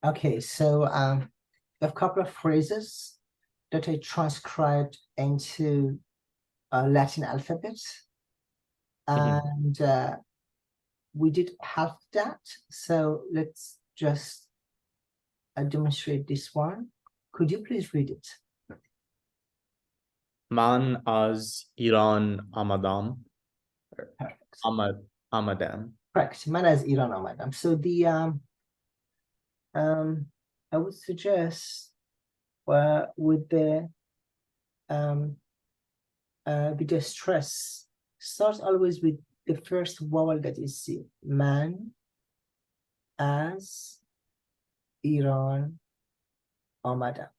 Okay, so a couple of phrases that I transcribed into Latin alphabet, and we did half of that. So let's just demonstrate this one. Could you please read it? من از ایران آمدم. Perfect. آمدم. Correct. من از ایران آمدم. So the I would suggest with the stress, starts always with the first vowel that is C. Man از ایران آمدم.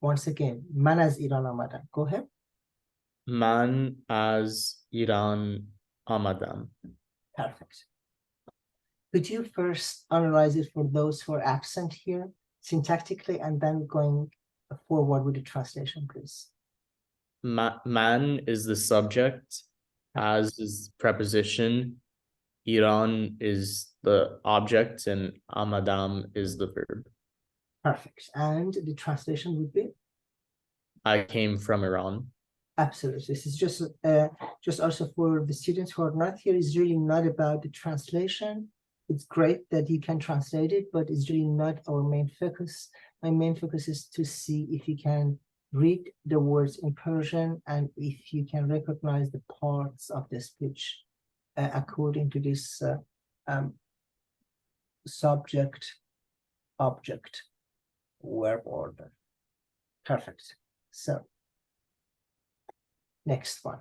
Once again, من از ایران آمدم. Go ahead. من از ایران آمدم. Perfect. Could you first analyze it for those who are absent here, syntactically, and then going forward with the translation, please? Man is the subject, as is preposition, Iran is the object, and Amadam is the verb. Perfect. And the translation would be? I came from Iran. Absolutely. This is just also for the students who are not here. It's really not about the translation. It's great that you can translate it, but it's really not our main focus. My main focus is to see if you can read the words in Persian and if you can recognize the parts of the speech according to this subject, object, verb order. Perfect. So, next one.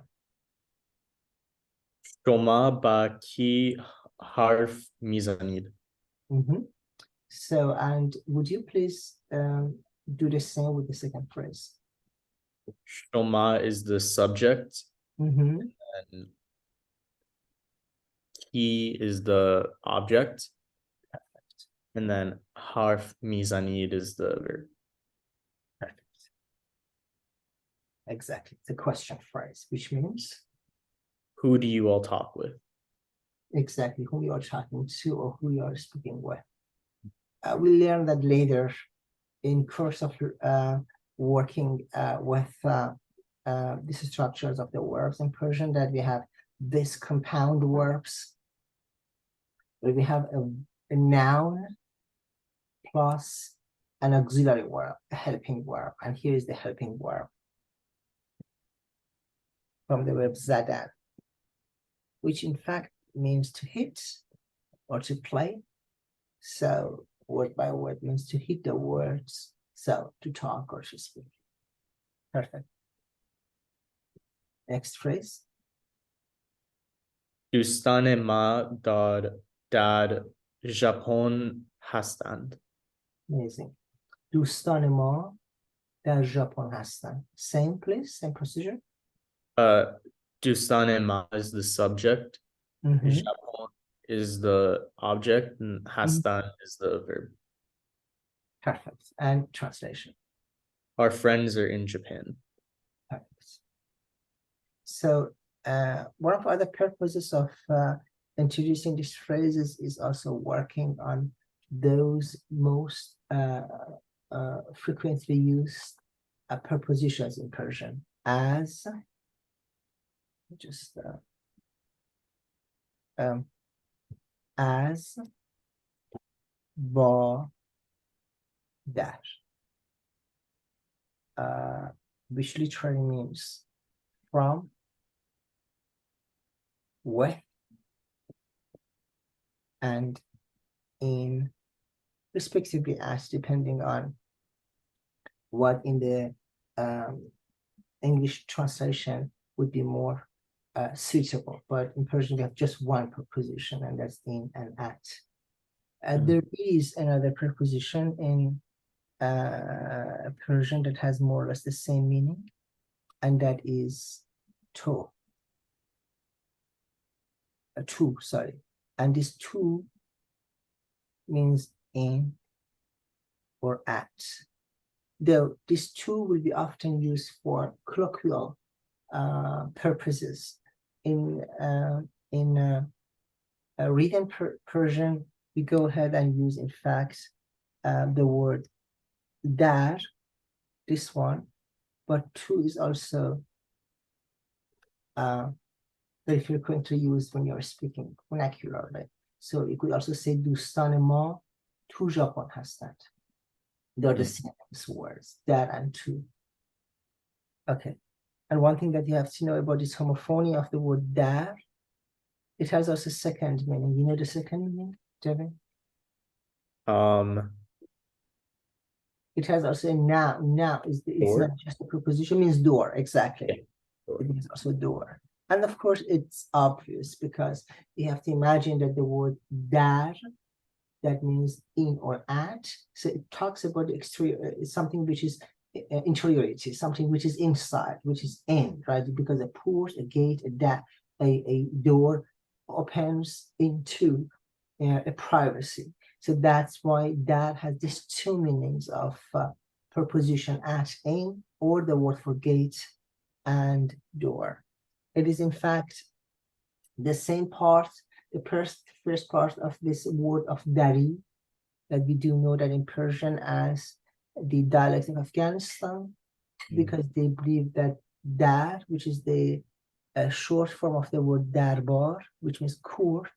شما با کی حرف میزنید؟ So, and would you please do the same with the second phrase? شما is the subject, and he is the object. Perfect. And then حرف میزنید is the verb. Perfect. Exactly. It's a question phrase, which means? Who do you all talk with? Exactly, who you are talking to or who you are speaking with. We'll learn that later in course of working with these structures of the verbs in Persian, that we have these compound verbs where we have a noun plus an auxiliary verb, a helping verb, and here is the helping verb from the verb zadan, which in fact means to hit or to play. So word by word means to hit the words, so to talk or to speak. Perfect. Next phrase. دوستان ما در ژاپن هستند. Amazing. دوستان ما در ژاپن هستند. Same please, same procedure. دوستان ما is the subject, ژاپن is the object, and hastand is the verb. Perfect. And translation. Our friends are in Japan. Perfect. So one of the other purposes of introducing these phrases is also working on those most frequently used prepositions in Persian, as just as, با, در, which literally means from, with, and in, respectively, as, depending on what in the English translation would be more suitable. But in Persian, we have just one preposition, and that's in and at. There is another preposition in Persian that has more or less the same meaning, and that is to. Sorry. And this to means in or at. Though this to will be often used for colloquial purposes. In written Persian, we go ahead and use, in fact, the word dar, this one, but to is also very frequently used when you're speaking vernacularly. So you could also say دوستان ما تو ژاپن هستند. They're the same words, dar and to. Okay. And one thing that you have to know about this homophony of the word dar, it has also a second meaning. You know the second meaning, Devin? It has also a noun. Now it's not just a preposition, means door. Exactly. Yeah. Door. It means also door. And of course, it's obvious because you have to imagine that the word dar, that means in or at. So it talks about the exterior, something which is interiority, something which is inside, which is in, right? Because a port, a gate, a door opens into a privacy. So that's why that has these two meanings of preposition at, in, or the word for gate and door. It is in fact the same part, the first part of this word of dari, that we do know that in Persian as the dialect of Afghanistan, because they believe that dar, which is the short form of the word darbar, which means court,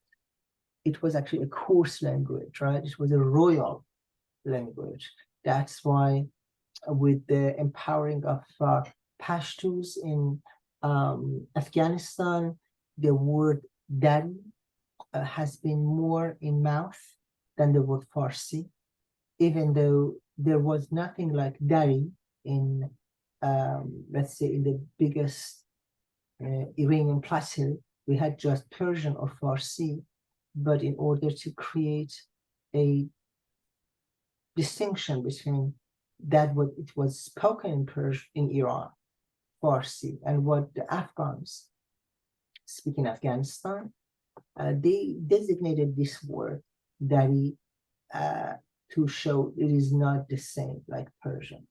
it was actually a coarse language, right? It was a royal language. That's why with the empowering of Pashtus in Afghanistan, the word dari has been more in mouth than the word Farsi, even though there was nothing like dari in, let's say, in the biggest Iranian plateau. We had just Persian or Farsi, but in order to create a distinction between that what it was spoken in Persian in Iran, Farsi, and what the Afghans speak in Afghanistan, they designated this word dari to show it is not the same like Persian.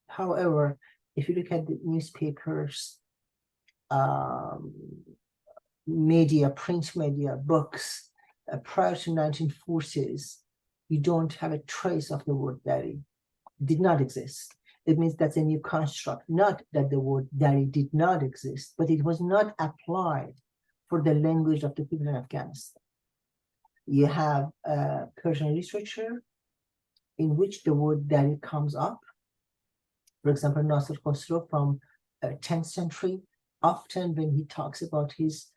However, if you look at the newspapers, media, print media, books, prior to 1940s, you don't have a trace of the word dari. It did not exist. It means that's a new construct. Not that the word dari did not exist, but it was not applied for the language of the people in Afghanistan. You have Persian literature in which the word dari comes up. For example, Nasir Khosrow from 10th century, often when he talks about his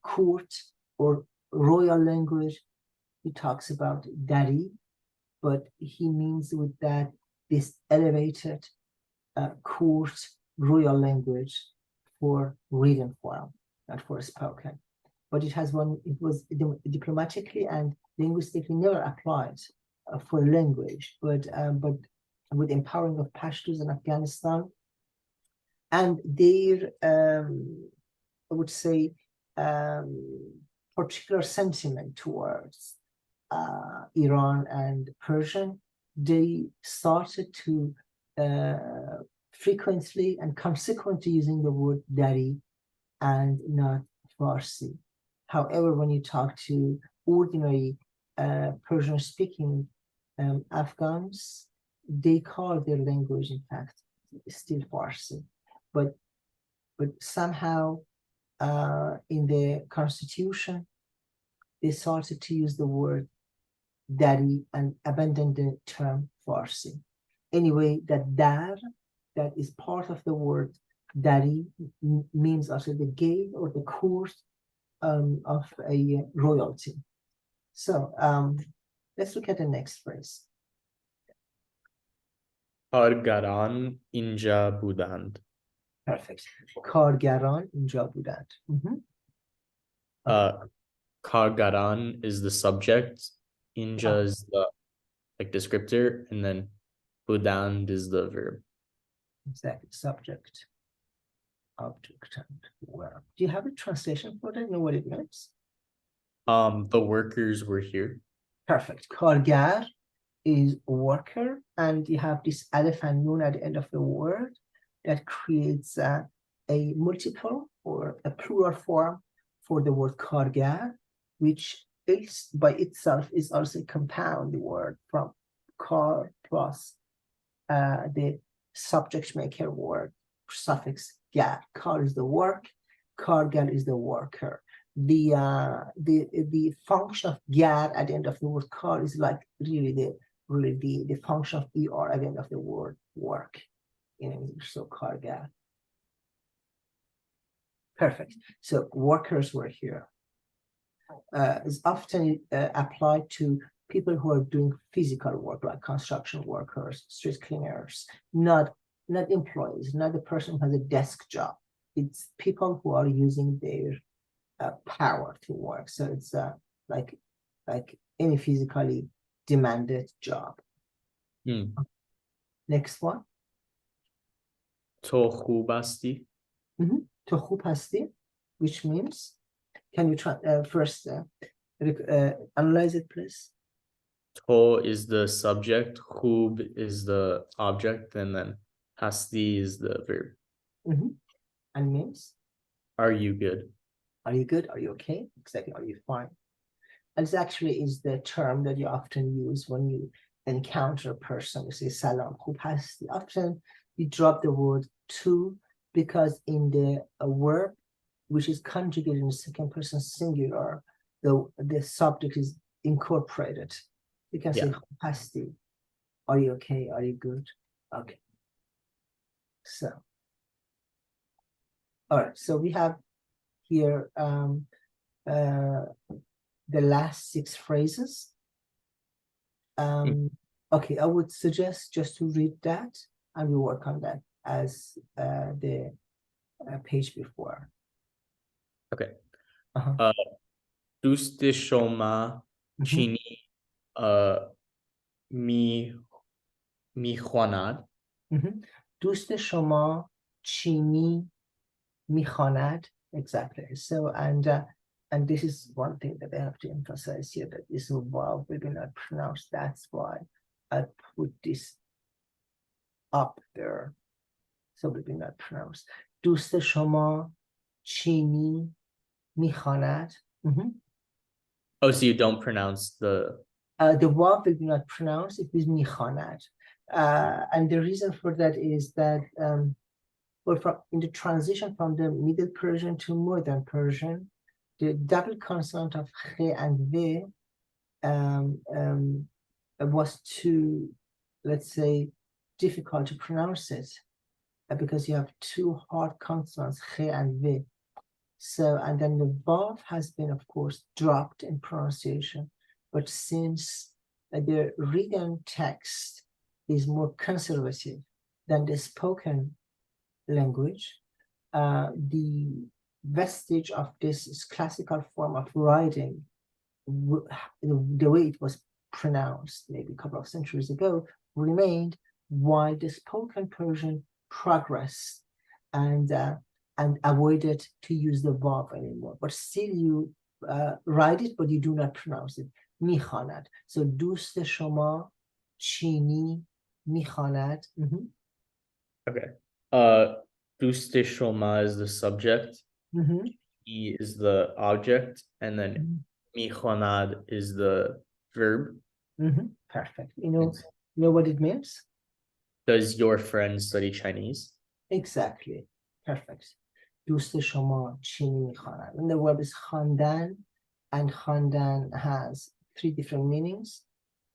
court or royal language, he talks about dari, but he means with that this elevated court royal language for written form, not for spoken. But it was diplomatically and linguistically never applied for language, but with empowering of Pashtus in Afghanistan and their, I would say, particular sentiment towards Iran and Persian, they started to frequently and consequently using the word dari and not Farsi. However, when you talk to ordinary Persian-speaking Afghans, they call their language, in fact, still Farsi. But somehow in the constitution, they started to use the word dari and abandoned the term Farsi. Anyway, that dar, that is part of the word dari, means also the gate or the court of a royalty. So let's look at the next phrase. کارگران اینجا بودند. Perfect. کارگران اینجا بودند. کارگران is the subject, اینجا is the descriptor, and then بودند is the verb. Exactly. Subject, object, and verb. Do you have a translation for that? You know what it means? The workers were here. Perfect. کارگر is worker, and you have this alif and nun at the end of the word that creates a multiple or a plural form for the word کارگر, which is by itself is also a compound word from car plus the subject maker word suffix gar. Car is the work, kargar is the worker. The function of gar at the end of the word car is like really the function of er at the end of the word work in English. So kargar. Perfect. So workers were here. Is often applied to people who are doing physical work, like construction workers, street cleaners, not employees, not the person who has a desk job. It's people who are using their power to work. So it's like any physically demanded job. Next one. تو خوب هستی؟ تو خوب هستی, which means, can you try first analyze it, please? تو is the subject, خوب is the object, and then hasti is the verb. And means? Are you good? Are you good? Are you okay? Exactly. Are you fine? And this actually is the term that you often use when you encounter a person. You say salam, خوب هستی. Often you drop the word to because in the verb, which is conjugated in the second person singular, the subject is incorporated. You can say خوب هستی. Are you okay? Are you good? Okay. So, all right. So we have here the last 6 phrases. Okay, I would suggest just to read that and we work on that as the page before. Okay. دوست شما چینی میخواند. دوست شما چینی میخواند. Exactly. So and this is one thing that I have to emphasize here, that this vowel we do not pronounce. That's why I put this up there. So we do not pronounce. دوست شما چینی میخواند. Oh, so you don't pronounce the vowel we do not pronounce. It is میخواند. And the reason for that is that in the transition from the Middle Persian to Modern Persian, the double consonant of kh and v was too, let's say, difficult to pronounce it because you have 2 hard consonants, kh and v. So, and then the vav has been, of course, dropped in pronunciation. But since the written text is more conservative than the spoken language, the vestige of this classical form of writing, the way it was pronounced maybe a couple of centuries ago, remained, while the spoken Persian progressed and avoided to use the verb anymore. But still you write it, but you do not pronounce it. میخواند. So دوست شما چینی میخواند. Okay. دوست شما is the subject. He is the object, and then میخواند is the verb. Perfect. You know what it means? Does your friend study Chinese? Exactly. Perfect. دوست شما چینی میخواند. And the verb is خواندن, and خواندن has 3 different meanings.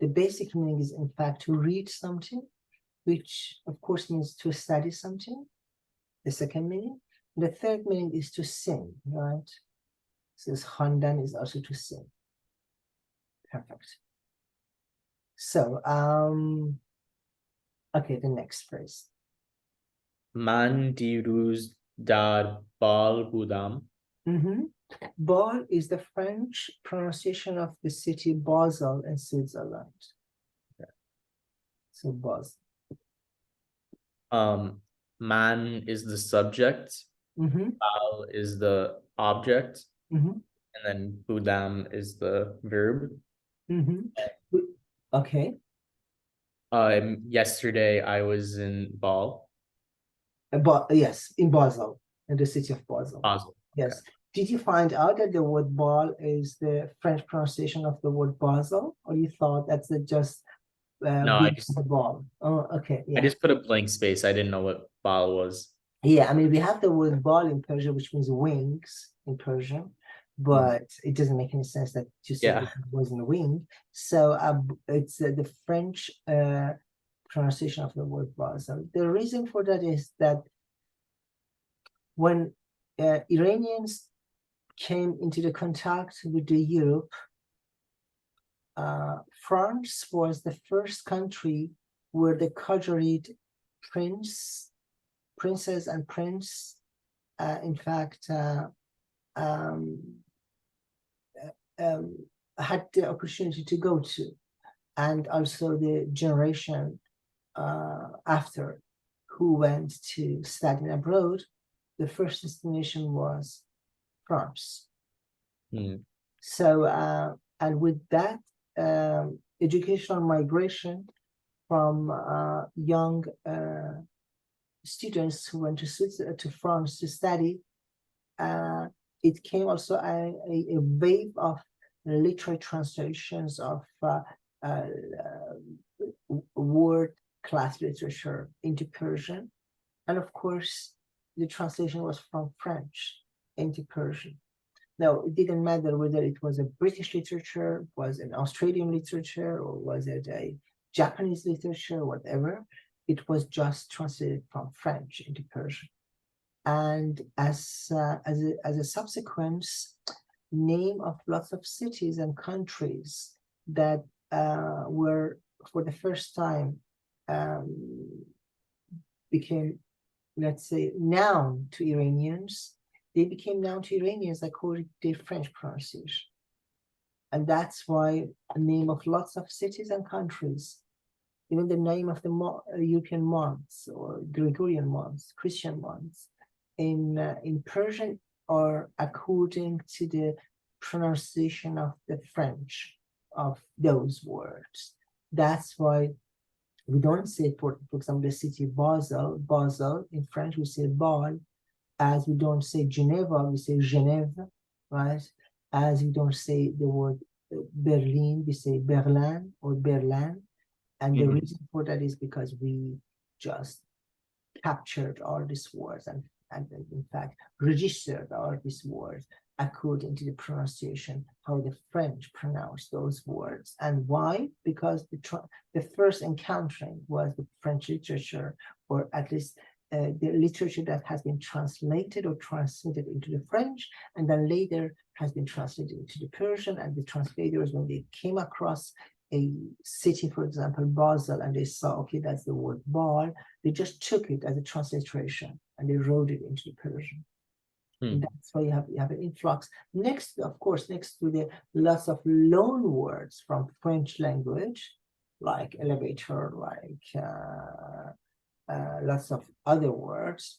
The basic meaning is, in fact, to read something, which of course means to study something. The second meaning. The third meaning is to sing, right? So خواندن is also to sing. Perfect. So, okay, the next phrase. من دیروز در بال بودم. Bâle is the French pronunciation of the city Basel in Switzerland. Okay. So Basel. Man is the subject. Bal is the object. And then būdan is the verb. Okay. Yesterday I was in Bal. Yes, in Basel, in the city of Basel. Basel. Yes. Okay. Did you find out that the word Bâle is the French pronunciation of the word Basel, or you thought that's just No, I just the ball. Oh, okay. Yeah. I just put a blank space. I didn't know what bal was. Yeah, I mean, we have the word ball in Persian, which means wings in Persian, but it doesn't make any sense that to say Yeah. it wasn't a wing. So it's the French pronunciation of the word ball. So the reason for that is that when Iranians came into the contact with the Europe, France was the first country where the Khajarid princess and prince, in fact, had the opportunity to go to, and also the generation after who went to study abroad, the first destination was France. So, and with that educational migration from young students who went to France to study, it came also a wave of literary translations of world-class literature into Persian. And of course, the translation was from French into Persian. Now, it didn't matter whether it was a British literature, was an Australian literature, or was it a Japanese literature, whatever. It was just translated from French into Persian. And as a subsequence, name of lots of cities and countries that were for the first time became, let's say, known to Iranians. They became known to Iranians according to their French pronunciation. And that's why the name of lots of cities and countries, even the name of the European months or Gregorian months, Christian months, in Persian are according to the pronunciation of the French of those words. That's why we don't say, for example, the city Basel in French, we say Bâle, as we don't say Geneva, we say Genève, right? As we don't say the word Berlin, we say Berlin or Berlin. And the reason for that is because we just captured all these words and in fact registered all these words according to the pronunciation, how the French pronounce those words. And why? Because the first encountering was the French literature, or at least the literature that has been translated or transmitted into the French, and then later has been translated into the Persian. And the translators, when they came across a city, for example, Basel, and they saw, okay, that's the word Bâle, they just took it as a transliteration and they wrote it into the Persian. And that's why you have an influx. Next, of course, next to the lots of loan words from French language, like elevator, like lots of other words,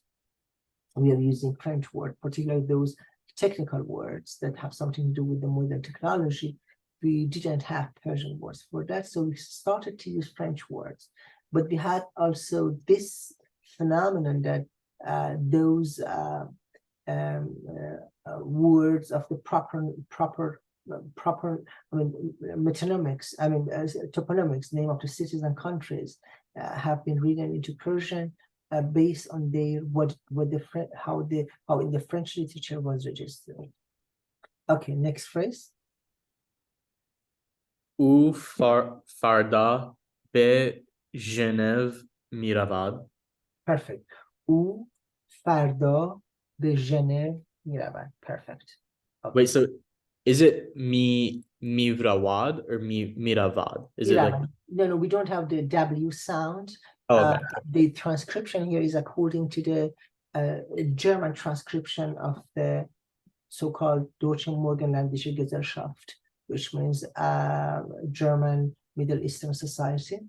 we are using French words, particularly those technical words that have something to do with the modern technology. We didn't have Persian words for that, so we started to use French words. But we had also this phenomenon that those words of the proper metonymics, toponymics, name of the cities and countries, have been written into Persian based on their how in the French literature was registered. Okay, next phrase. او فردا به ژنو میرود. Perfect. او فردا به ژنو میرود. Perfect. Okay. Wait, so is it میرود or میرود? Is it like no, we don't have the W sound. okay. The transcription here is according to the German transcription of the so-called Deutsche Morgenländische Gesellschaft, which means German Middle Eastern Society.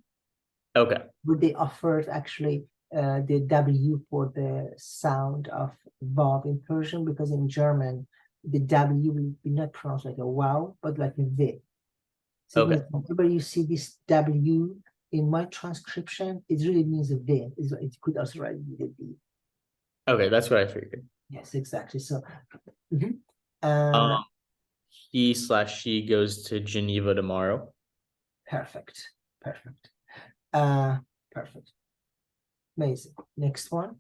Okay. But they offered actually the W for the sound of Vav in Persian, because in German, the W will be not pronounced like a wow, but like a V. So okay. whenever you see this W in my transcription, it really means a V. It could also write with a V. Okay, that's what I figured. Yes, exactly. So he/she goes to Geneva tomorrow. Perfect. Perfect. Amazing. Next one.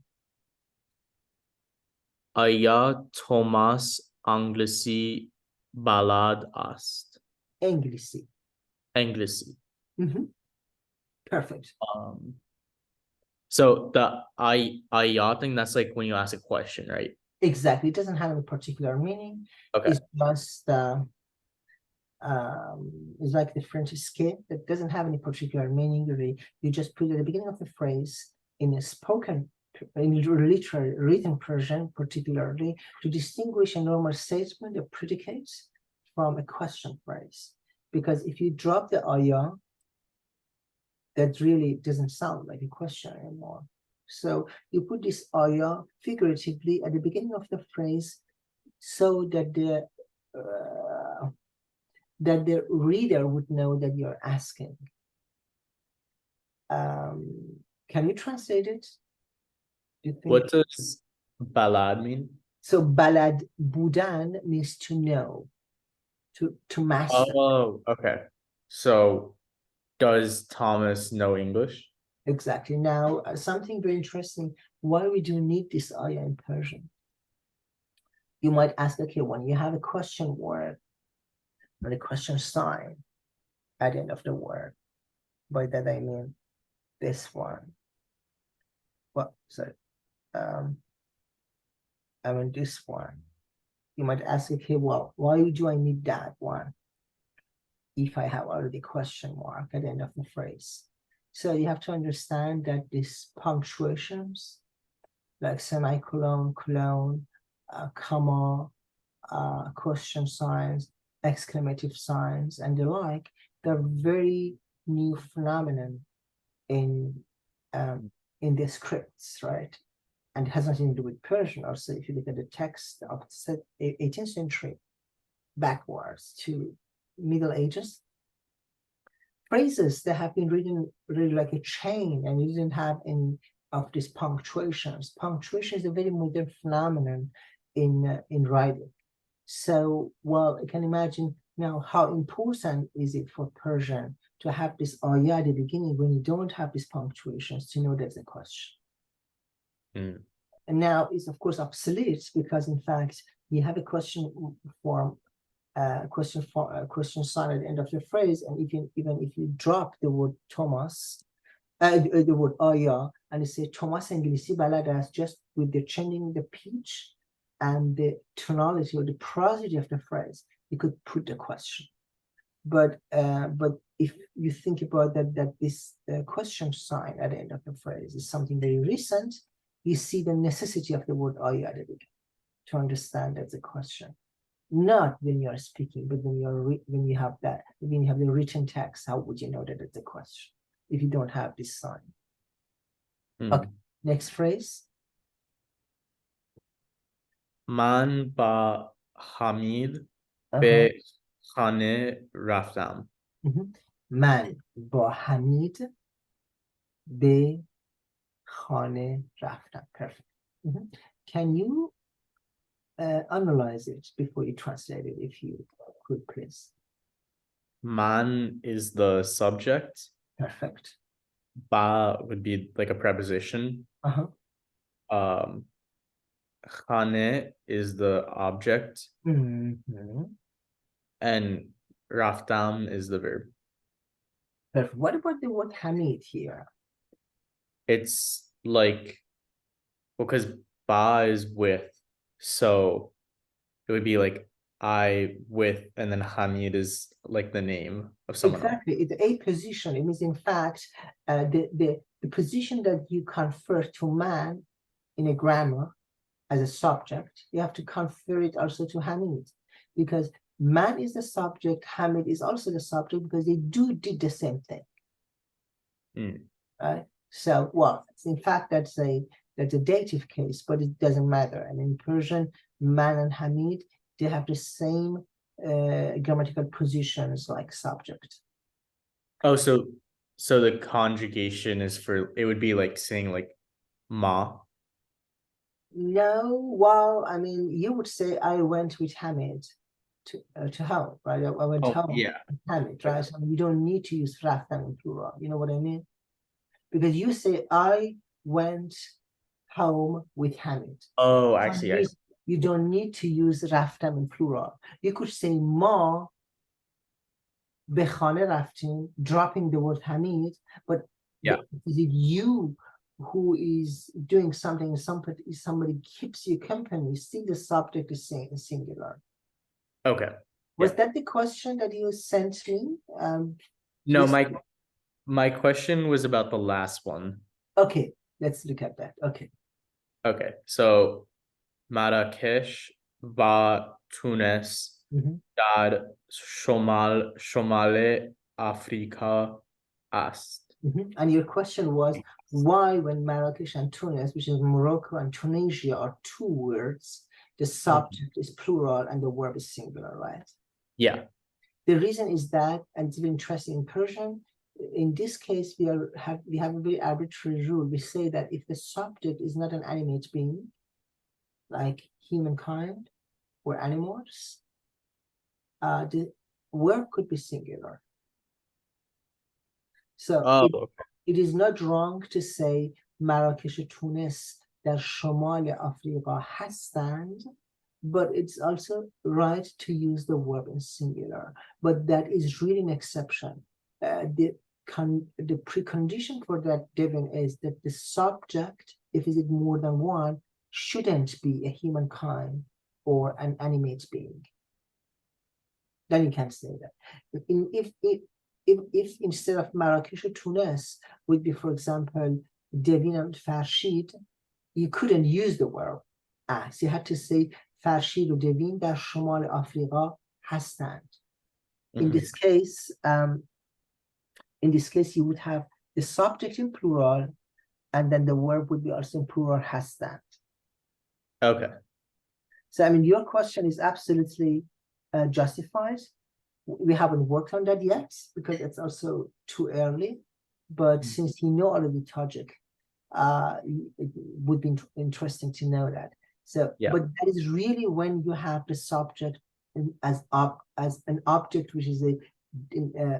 آیا توماس انگلیسی بلد است؟ انگلیسی. انگلیسی. Perfect. So the آیا thing, that's like when you ask a question, right? Exactly. It doesn't have any particular meaning. Okay. It's just it's like the French skip that doesn't have any particular meaning. Really, you just put it at the beginning of the phrase in a spoken, in literary written Persian, particularly to distinguish a normal statement of predicates from a question phrase. Because if you drop the aya, that really doesn't sound like a question anymore. So you put this aya figuratively at the beginning of the phrase so that the reader would know that you're asking. Can you translate it? Do you think? What does balad mean? So balad būdan means to know, to master. Oh, okay. So does Thomas know English? Exactly. Now, something very interesting. Why we do need this ayah in Persian? You might ask, okay, when you have a question word or a question sign at the end of the word, by that I mean this one. Well, sorry. I mean this one. You might ask, okay, well, why do I need that one if I have already question mark at the end of the phrase? So you have to understand that these punctuations, like semicolon, colon, comma, question signs, exclamative signs, and the like, they're very new phenomenon in the scripts, right? And it has nothing to do with Persian. Also, if you look at the text of the 18th century backwards to Middle Ages, phrases that have been written really like a chain, and you didn't have any of these punctuations. Punctuation is a very modern phenomenon in writing. So, well, you can imagine now how important is it for Persian to have this ayah at the beginning when you don't have these punctuations to know there's a question. And now it's of course obsolete because in fact you have a question form, question sign at the end of the phrase, and even if you drop the word Thomas, the word ayah, and you say Thomas انگلیسی بلد است, just with the changing the pitch and the tonality or the prosody of the phrase, you could put the question. But if you think about that this question sign at the end of the phrase is something very recent, you see the necessity of the word ayah at the beginning to understand that's a question. Not when you're speaking, but when you have the written text, how would you know that it's a question if you don't have this sign? Okay, next phrase. من با حمید به خانه رفتم. من با حمید به خانه رفتم. Perfect. Can you analyze it before you translate it, if you could, please? Man is the subject. Perfect. Ba would be like a preposition. Khāne is the object. And raftam is the verb. Perfect. What about the word hamid here? It's like, because ba is with, so it would be like I with, and then Hamid is like the name of someone. Exactly. It's a position. It means, in fact, the position that you confer to man in a grammar as a subject, you have to confer it also to Hamid, because man is the subject, Hamid is also the subject, because they did the same thing. Right? So, well, in fact, that's a dative case, but it doesn't matter. And in Persian, man and Hamid, they have the same grammatical positions like subject. Oh, so the conjugation is for, it would be like saying like ma. No, well, I mean, you would say I went with Hamid to home, right? I went home with Hamid, right? So you don't need to use raftan in plural. You know what I mean? because you say I went home with Hamid. Oh, I see. You don't need to use رفتم in plural. You could say ما به خانه رفتیم, dropping the word Hamid, but Yeah. is it you who is doing something, somebody keeps you company, still the subject is saying singular. Okay. Was Yeah. that the question that you sent me? No, my question was about the last one. Okay, let's look at that. Okay. Okay, so Marrakesh va Tunis dar شمال آفریقا است. And your question was why, when Marrakesh and Tunis, which is Morocco and Tunisia, are two words, the subject is plural and the verb is singular, right? Yeah. The reason is that, and it's very interesting in Persian, in this case, we have a very arbitrary rule. We say that if the subject is not an animate being, like humankind or animals, the verb could be singular. So it is not wrong to say مراکش تونس در شمال آفریقا هستند, but it's also right to use the verb in singular. But that is really an exception. The precondition for that, Devin, is that the subject, if it is more than one, shouldn't be a humankind or an animate being. Then you can say that. If instead of Marrakesh or Tunis would be, for example, Devin and Farshid, you couldn't use the verb as. You had to say Farshid or Devin در شمال آفریقا هستند. In this case, you would have the subject in plural, and then the verb would be also in plural hastand. Okay. So, I mean, your question is absolutely justified. We haven't worked on that yet because it's also too early. But since you know already Tajik, it would be interesting to know that. So, yeah. But that is really when you have the subject as an object, which is a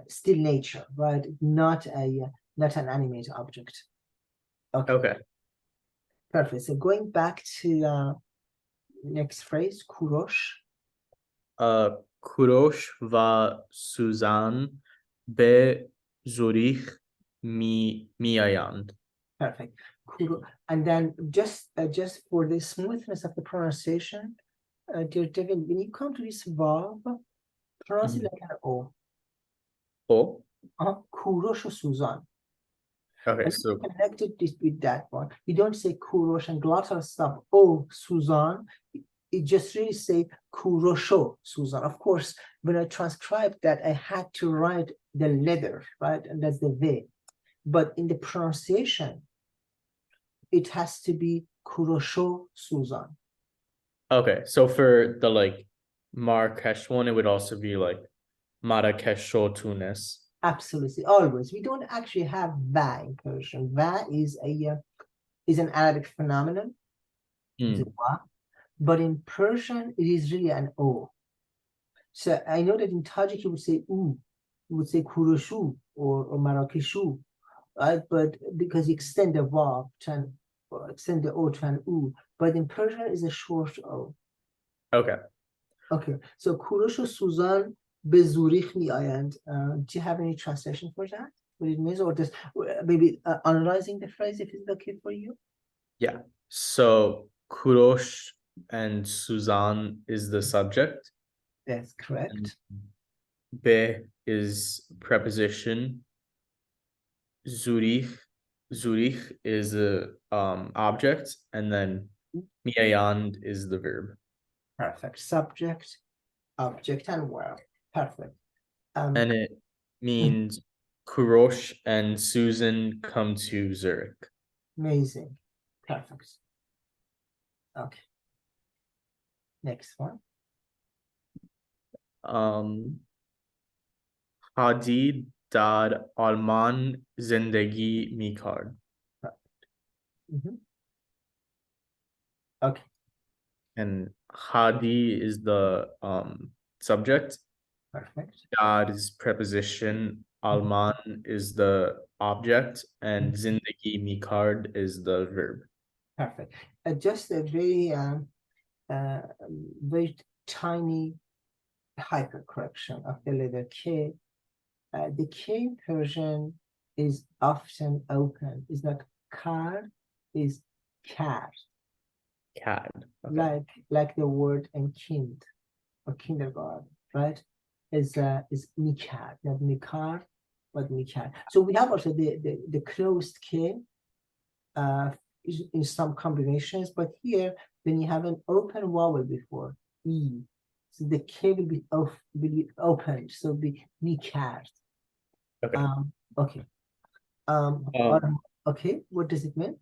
still nature, right? Not an animate object. Okay. Perfect. So going back to next phrase, کوروش. کوروش و سوزان به زوریخ میآیند. Perfect. And then just for the smoothness of the pronunciation, dear Devin, when you come to this verb, pronounce it like an O. O? کوروش و سوزان. Okay, and so connected this with that one. You don't say کوروش and lots of stuff. Oh, Suzanne. It just really say Kurosho Suzanne. Of course, when I transcribed that, I had to write the letter, right? And that's the V. But in the pronunciation, it has to be Kurosho Suzanne. Okay, so for the like Marrakesh one, it would also be like Marrakesho Tunis. Absolutely, always. We don't actually have va in Persian. Va is an Arabic phenomenon. But in Persian, it is really an O. So I know that in Tajik, you would say U, you would say Kuroshu or Marrakeshu, right? But because you extend the verb to extend the O to an U, but in Persian, it's a short O. Okay. Okay. So Kuroshu Suzan be Zurich miayand. Do you have any translation for that? What it means, or just maybe analyzing the phrase if it's okay for you? Yeah. So Kurosh and Suzanne is the subject. That's correct. Be is preposition. Zurich is a object, and then miayand is the verb. Perfect. Subject, object, and verb. Perfect. And it means Kurosh and Susan come to Zurich. Amazing. Perfect. Okay. Next one. Hadi dar Alman zindagi mikard. Okay. And Hadi is the subject. Perfect. Dad is preposition. Alman is the object, and zindagi mikard is the verb. Perfect. Just a very tiny hyper correction of the letter K. The K in Persian is often open. It's not kar, is kar. Cad. Okay. Like the word and kind or kindergarten, right? Is mikad, not mikar, but mikad. So we have also the closed K in some combinations, but here when you have an open vowel before E, so the K will be opened, so it'll be mikad. Okay. Okay. Okay, what does it mean?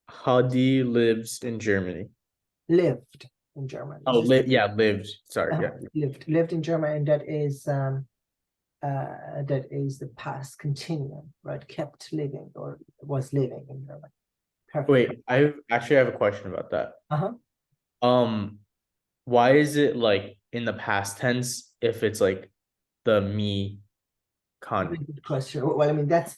Hadi lives in Germany. Lived in Germany. Oh, lived. Sorry, yeah. Lived in Germany, and that is the past continuum, right? Kept living or was living in Germany. Perfect. Wait, I have a question about that. Why is it like in the past tense if it's like the me con? Good question. Well, I mean that's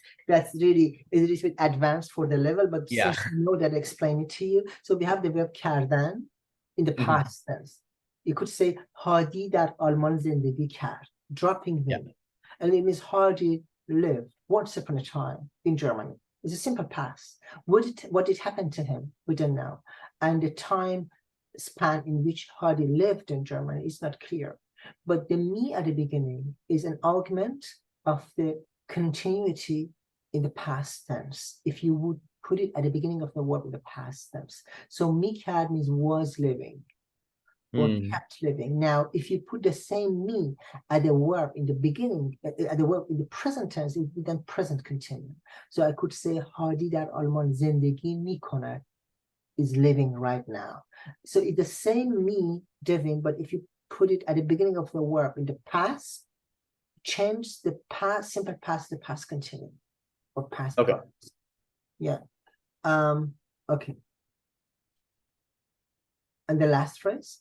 really is a little bit advanced for the level, but Yeah. since you know that, I explain it to you. So we have the verb kardan in the past tense. You could say Hadi dar Alman zindagi kard, dropping him, and it means Hadi lived once upon a time in Germany. It's a simple past. What did happen to him? We don't know, and the time span in which Hadi lived in Germany is not clear. But the me at the beginning is an augment of the continuity in the past tense. If you would put it at the beginning of the word in the past tense. So mikad means was living or kept living. Now, if you put the same me at the verb in the beginning, at the verb in the present tense, it would be then present continuum. So I could say Hadi dar Alman zindagi mikonad, is living right now. So it's the same me, Devin, but if you put it at the beginning of the verb in the past, change the past, simple past, the past continuum or past. Okay. Past. Yeah. Okay. And the last phrase.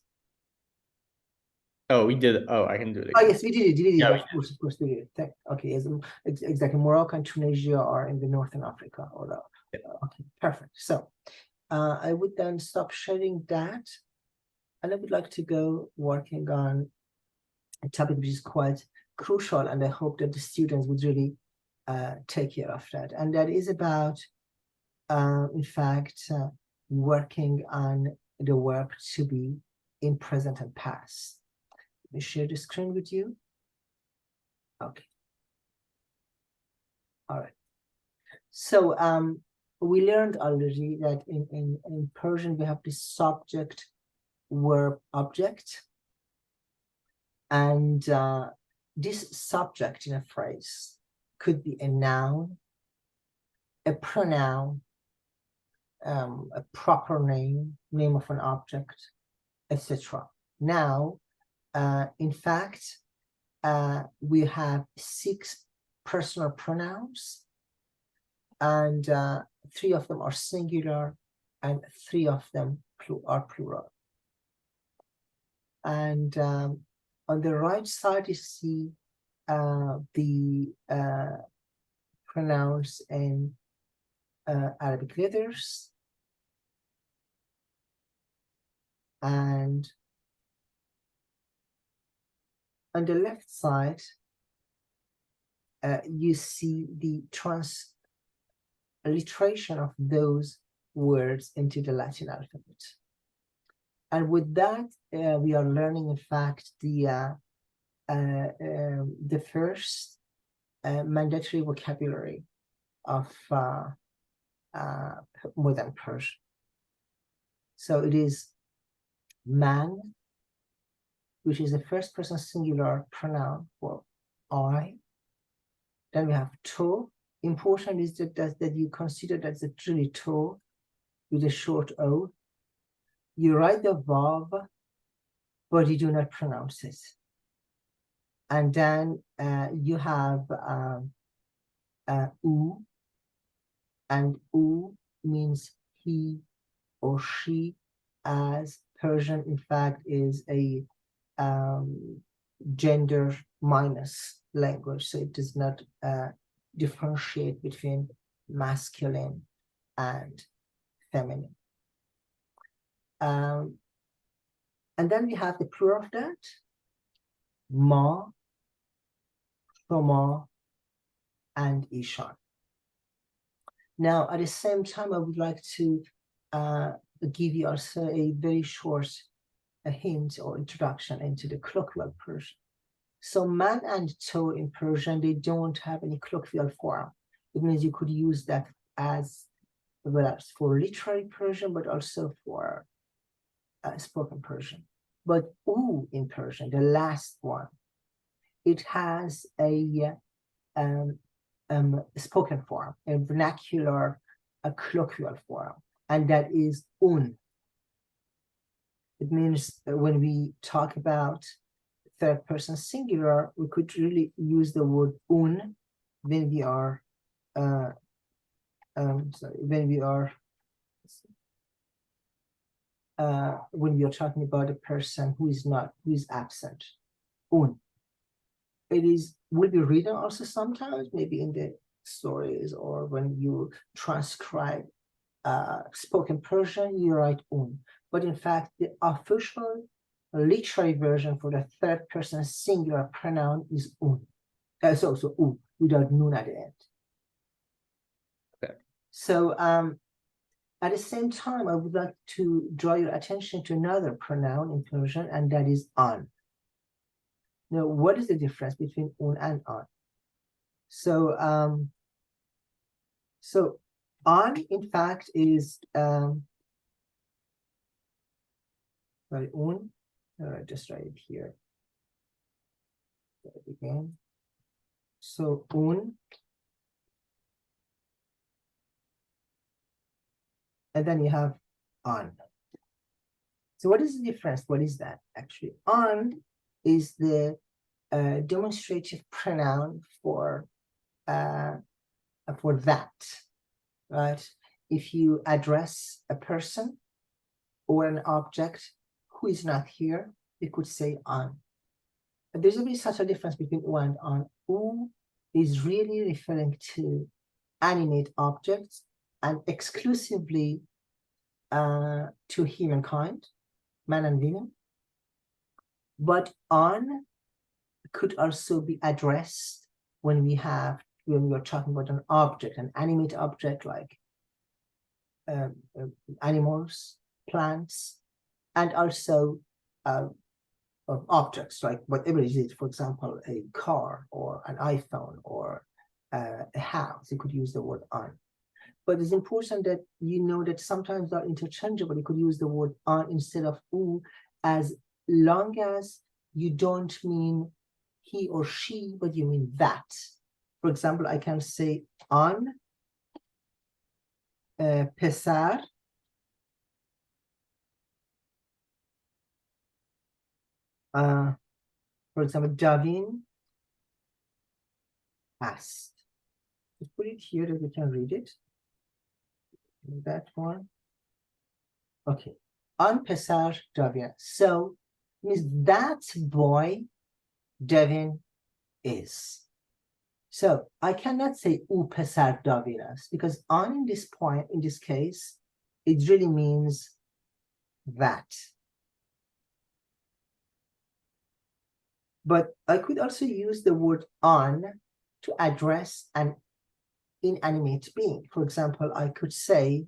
Oh, we did. Oh, I can do it again. Oh, yes, we did it. Yeah, of course, we did it. Okay, yes, exactly. Morocco and Tunisia are in the northern Africa. Okay, perfect. So I would then stop sharing that, and I would like to go working on a topic which is quite crucial, and I hope that the students would really take care of that. And that is about, in fact, working on the verb to be in present and past. Let me share the screen with you. Okay. All right. So we learned already that in Persian we have this subject, verb, object. And this subject in a phrase could be a noun, a pronoun, a proper name of an object, etc. Now, in fact, we have 6 personal pronouns, and 3 of them are singular, and 3 of them are plural. And on the right side, you see the pronouns in Arabic letters, and on the left side, you see the transliteration of those words into the Latin alphabet. And with that, we are learning, in fact, the first mandatory vocabulary of modern Persian. So it is man, which is the first person singular pronoun for I. Then we have to. Important is that you consider that's a truly to with a short O. You write the verb, but you do not pronounce it. And then you have u, and u means he or she, as Persian, in fact, is a gender minus language, so it does not differentiate between masculine and feminine. And then we have the plural of that, ma, shoma, and ishan. Now, at the same time, I would like to give you also a very short hint or introduction into the colloquial Persian. So man and to in Persian, they don't have any colloquial form. It means you could use that as well as for literary Persian, but also for spoken Persian. But u in Persian, the last one, it has a spoken form, a vernacular, a colloquial form, and that is un. It means that when we talk about third person singular, we could really use the word un when we are when we are talking about a person who is absent. Un. It will be written also sometimes, maybe in the stories or when you transcribe spoken Persian, you write un. But in fact, the official literary version for the third person singular pronoun is un. So u, without nun at the end. Okay. So at the same time, I would like to draw your attention to another pronoun in Persian, and that is an. Now, what is the difference between un and an? So an, in fact, is sorry, un. Just write it here again. So un, and then you have an. So what is the difference? What is that actually? An is the demonstrative pronoun for that, right? If you address a person or an object who is not here, you could say an. But there's a very subtle difference between u and an. U is really referring to animate objects and exclusively to humankind, man and women. But an could also be addressed when we are talking about an object, an animate object like animals, plants, and also objects like whatever it is, for example, a car or an iPhone or a house. You could use the word an. But it's important that you know that sometimes they're interchangeable. You could use the word an instead of u, as long as you don't mean he or she, but you mean that. For example, I can say an pesar for example, Davin asked. Just put it here that we can read it. That one. Okay. An pesar Davin. So means that boy Devin is. So I cannot say u pesar Davin است, because an in this point, in this case, it really means that. But I could also use the word an to address an inanimate being. For example, I could say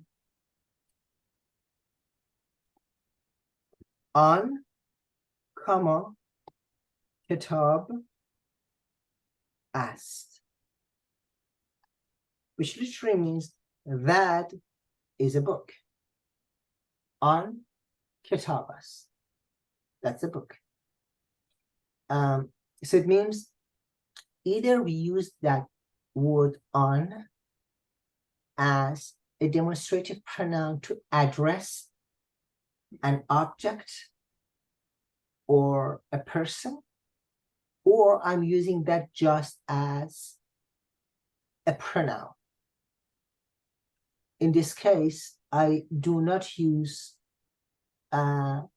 an, comma, kitab است, which literally means that is a book. An kitab است. That's a book. So it means either we use that word an as a demonstrative pronoun to address an object or a person, or I'm using that just as a pronoun. In this case, I do not use an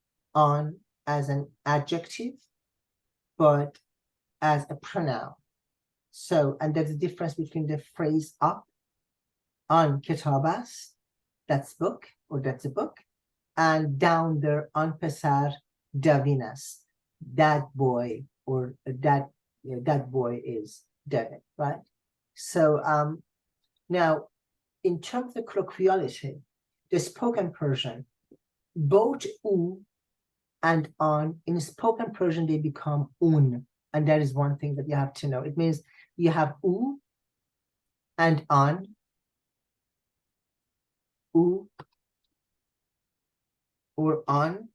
as an adjective, but as a pronoun. So, and there's a difference between the phrase up, on کتاب that's book, or that's a book, and down there, on پسر دوین است, that boy, or that boy is Devin, right? So now, in terms of colloquiality, the spoken Persian, both u and on, in spoken Persian, they become un. And that is one thing that you have to know. It means you have u and on, u or on,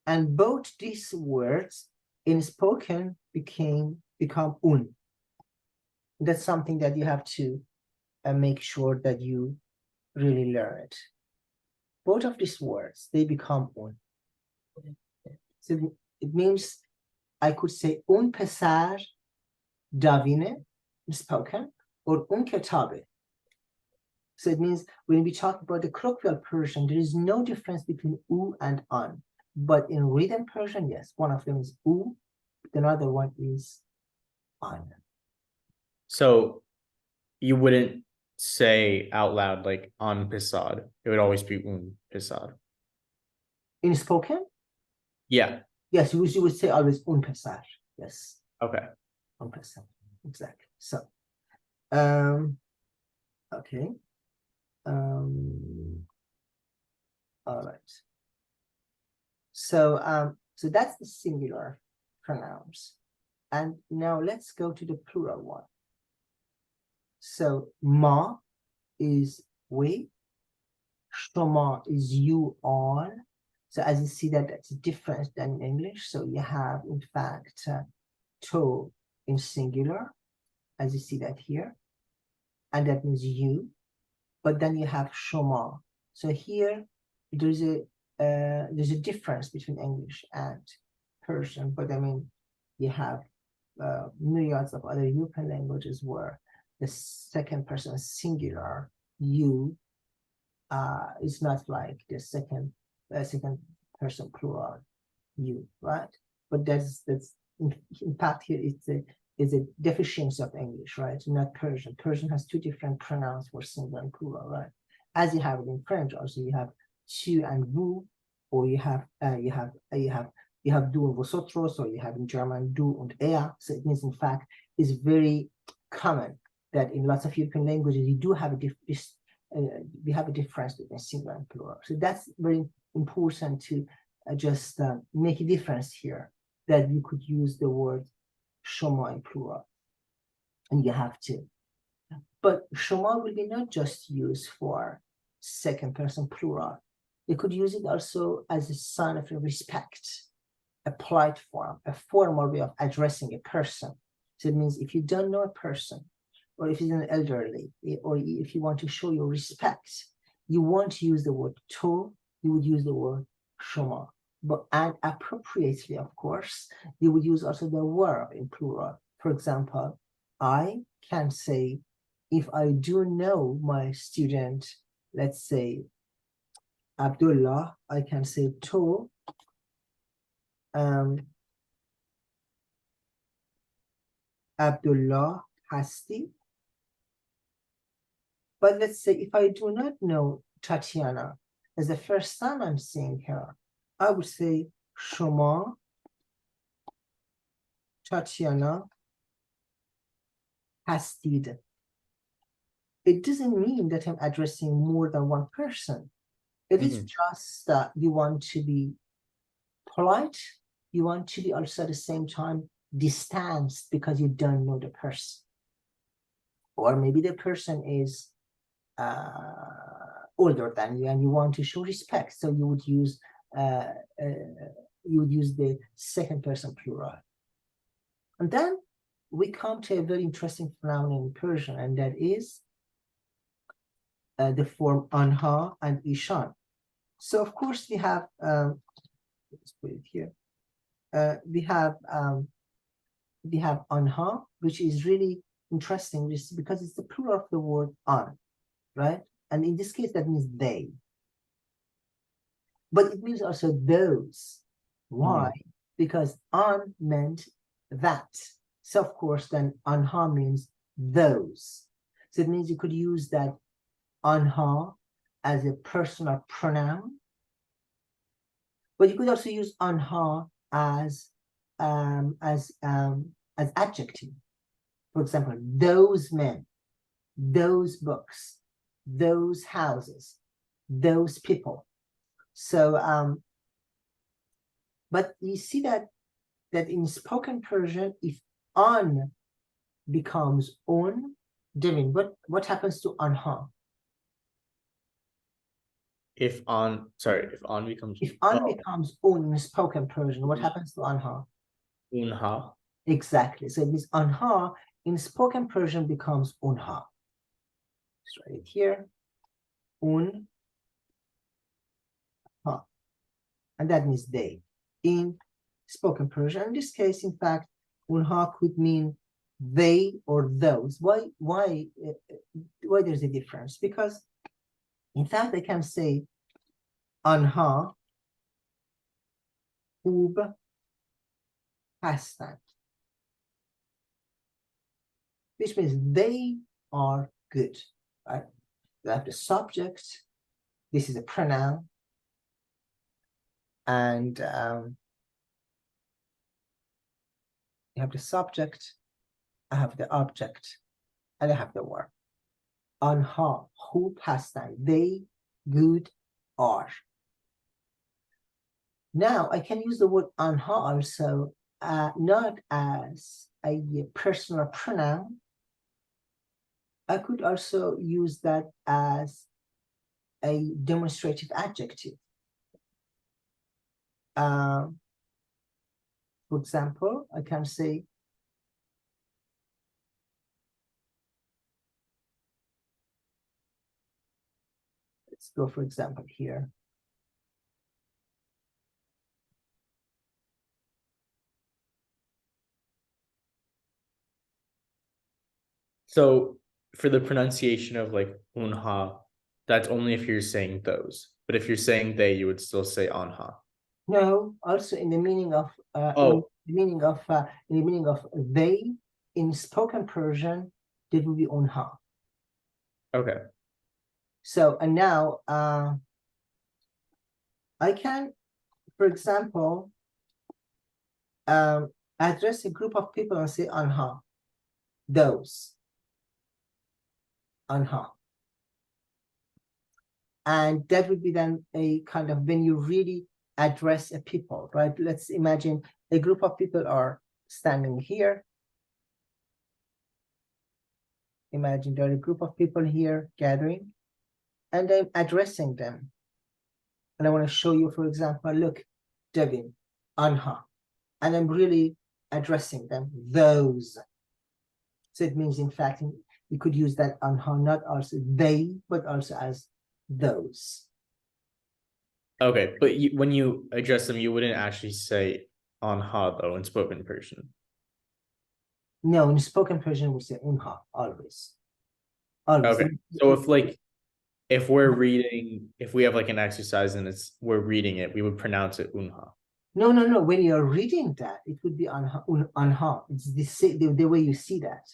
and both these words in spoken become un. That's something that you have to make sure that you really learn it. Both of these words, they become un. So it means I could say un pesar davine, spoken, or un ketabe. So it means when we talk about the colloquial Persian, there is no difference between u and on. But in written Persian, yes, one of them is u, the other one is on. So you wouldn't say out loud like on pisad. It would always be pisad. In spoken? Yeah. Yes, you would say always un pesar. Yes. Okay. Un pesar. Exactly. So, okay. All right. So, so that's the singular pronouns. And now let's go to the plural one. So, ma is we, shoma is you all. So as you see that that's different than in English. So you have, in fact, to in singular, as you see that here. And that means you. But then you have shoma. So here there's a difference between English and Persian. But I mean, you have myriads of other European languages where the second person singular, you, is not like the second person plural, you, right? But that's in fact here is a deficiency of English, right? Not Persian. Persian has two different pronouns for singular and plural, right? As you have it in French, also you have tu and vous, or you have du and vosotros, or you have in German du und er. So it means, in fact, it's very common that in lots of European languages you do have we have a difference between singular and plural. So that's very important to just make a difference here, that you could use the word shoma in plural, and you have to. But shoma will be not just used for second person plural. You could use it also as a sign of respect, a polite form, a formal way of addressing a person. So it means if you don't know a person, or if he's an elderly, or if you want to show your respect, you won't use the word to, you would use the word shoma. But and appropriately, of course, you would use also the verb in plural. For example, I can say, if I do know my student, let's say Abdullah, I can say to Abdullah Hasti. But let's say if I do not know Tatiana, as the first time I'm seeing her, I would say Shoma Tatiana Hastid. It doesn't mean that I'm addressing more than one person. It is just that you want to be polite. You want to be also at the same time distanced because you don't know the person. Or maybe the person is older than you and you want to show respect. So you would use the second person plural. And then we come to a very interesting phenomenon in Persian, and that is the form ānhā and ishan. So of course we have let's put it here. We have ānhā, which is really interesting because it's the plural of the word on, right? And in this case that means they. But it means also those. Why? Because on meant that. So of course, then ānhā means those. So it means you could use that ānhā as a personal pronoun, but you could also use ānhā as adjective. For example, those men, those books, those houses, those people. So but you see that in spoken Persian, if an becomes un, Devin, what happens to ānhā? If on becomes If an becomes un in spoken Persian, what happens to ānhā? ānhā. Exactly. So this ānhā in spoken Persian becomes ānhā. Let's write it here. Un, ha. And that means they in spoken Persian. In this case, in fact, ānhā could mean they or those. Why there's a difference? Because in fact, I can say آنها خوب هستند, which means they are good, right? You have the subject. This is a pronoun, and you have the subject. I have the object, and I have the verb. آنها خوب هستند. They good are. Now I can use the word آنها also not as a personal pronoun. I could also use that as a demonstrative adjective. For example, I can say let's go for example here. So for the pronunciation of like ānhā, that's only if you're saying those. But if you're saying they, you would still say ānhā. No, also in the meaning of in the meaning of they in spoken Persian, it will be ānhā. Okay. So and now I can, for example, address a group of people and say آنhā, those. آنhā. And that would be then a kind of when you really address a people, right? Let's imagine a group of people are standing here. Imagine there are a group of people here gathering, and I'm addressing them. And I want to show you, for example, look, Devin, آنhā, and I'm really addressing them, those. So it means, in fact, you could use that آنhā not also they, but also as those. Okay, but when you address them, you wouldn't actually say ānhā though in spoken Persian. No, in spoken Persian we say ānhā always. Always. Okay, so if we're reading, if we have like an exercise and we're reading it, we would pronounce it ānhā. No. When you're reading that, it would be ānhā. It's the way you see that.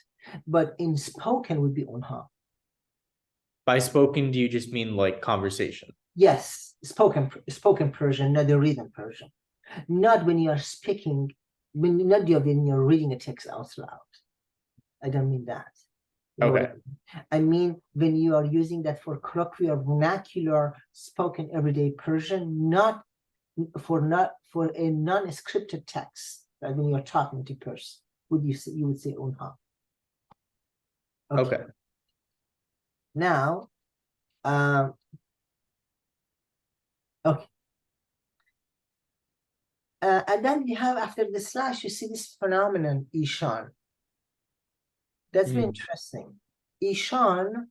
But in spoken would be ānhā. By spoken, do you just mean like conversation? Yes, spoken Persian, not the written Persian. Not when you are speaking, when you're reading a text out loud. I don't mean that. Okay. I mean when you are using that for colloquial, vernacular, spoken everyday Persian, not for a non-scripted text. Right? When you are talking to person, you would say ānhā. Okay. Now, okay. And then you have, after the slash, you see this phenomenon, ishan. That's very interesting. Ishan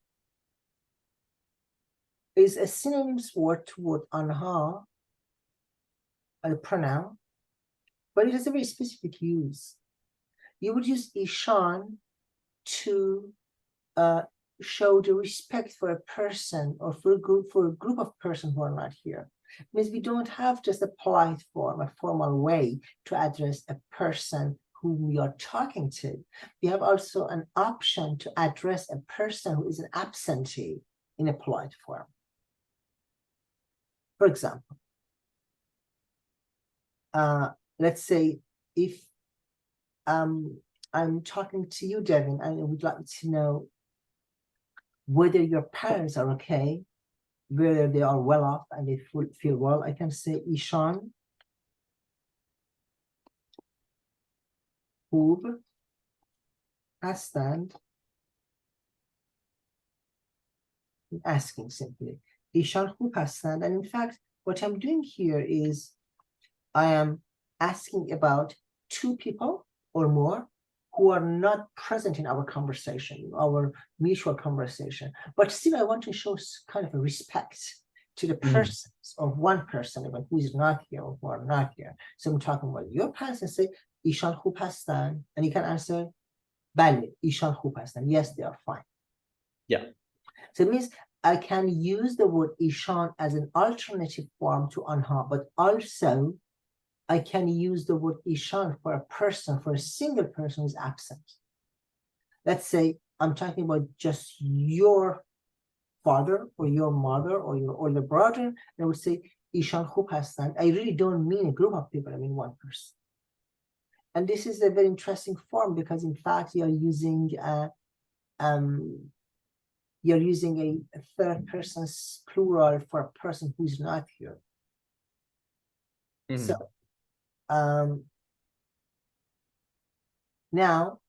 is a synonymous word toward ānhā, a pronoun, but it has a very specific use. You would use ishan to show the respect for a person or for a group of persons who are not here. It means we don't have just a polite form, a formal way to address a person whom we are talking to. We have also an option to address a person who is an absentee in a polite form. For example, let's say if I'm talking to you, Devin, and I would like to know whether your parents are okay, whether they are well off and they feel well, I can say Ishan خوب هستند. Asking simply ایشان خوب هستند. And in fact, what I'm doing here is I am asking about two people or more who are not present in our conversation, our mutual conversation. But still, I want to show kind of a respect to the persons of one person, even who is not here or who are not here. So I'm talking about your parents and say, ایشان خوب هستند. And you can answer, بله, ایشان خوب هستند. Yes, they are fine. Yeah. So it means I can use the word ishan as an alternative form to ānhā, but also I can use the word ishan for a person, for a single person who is absent. Let's say I'm talking about just your father or your mother or your older brother, and I would say ishan خوب هستند. I really don't mean a group of people, I mean one person. And this is a very interesting form because in fact you're using a third person's plural for a person who's not here. So now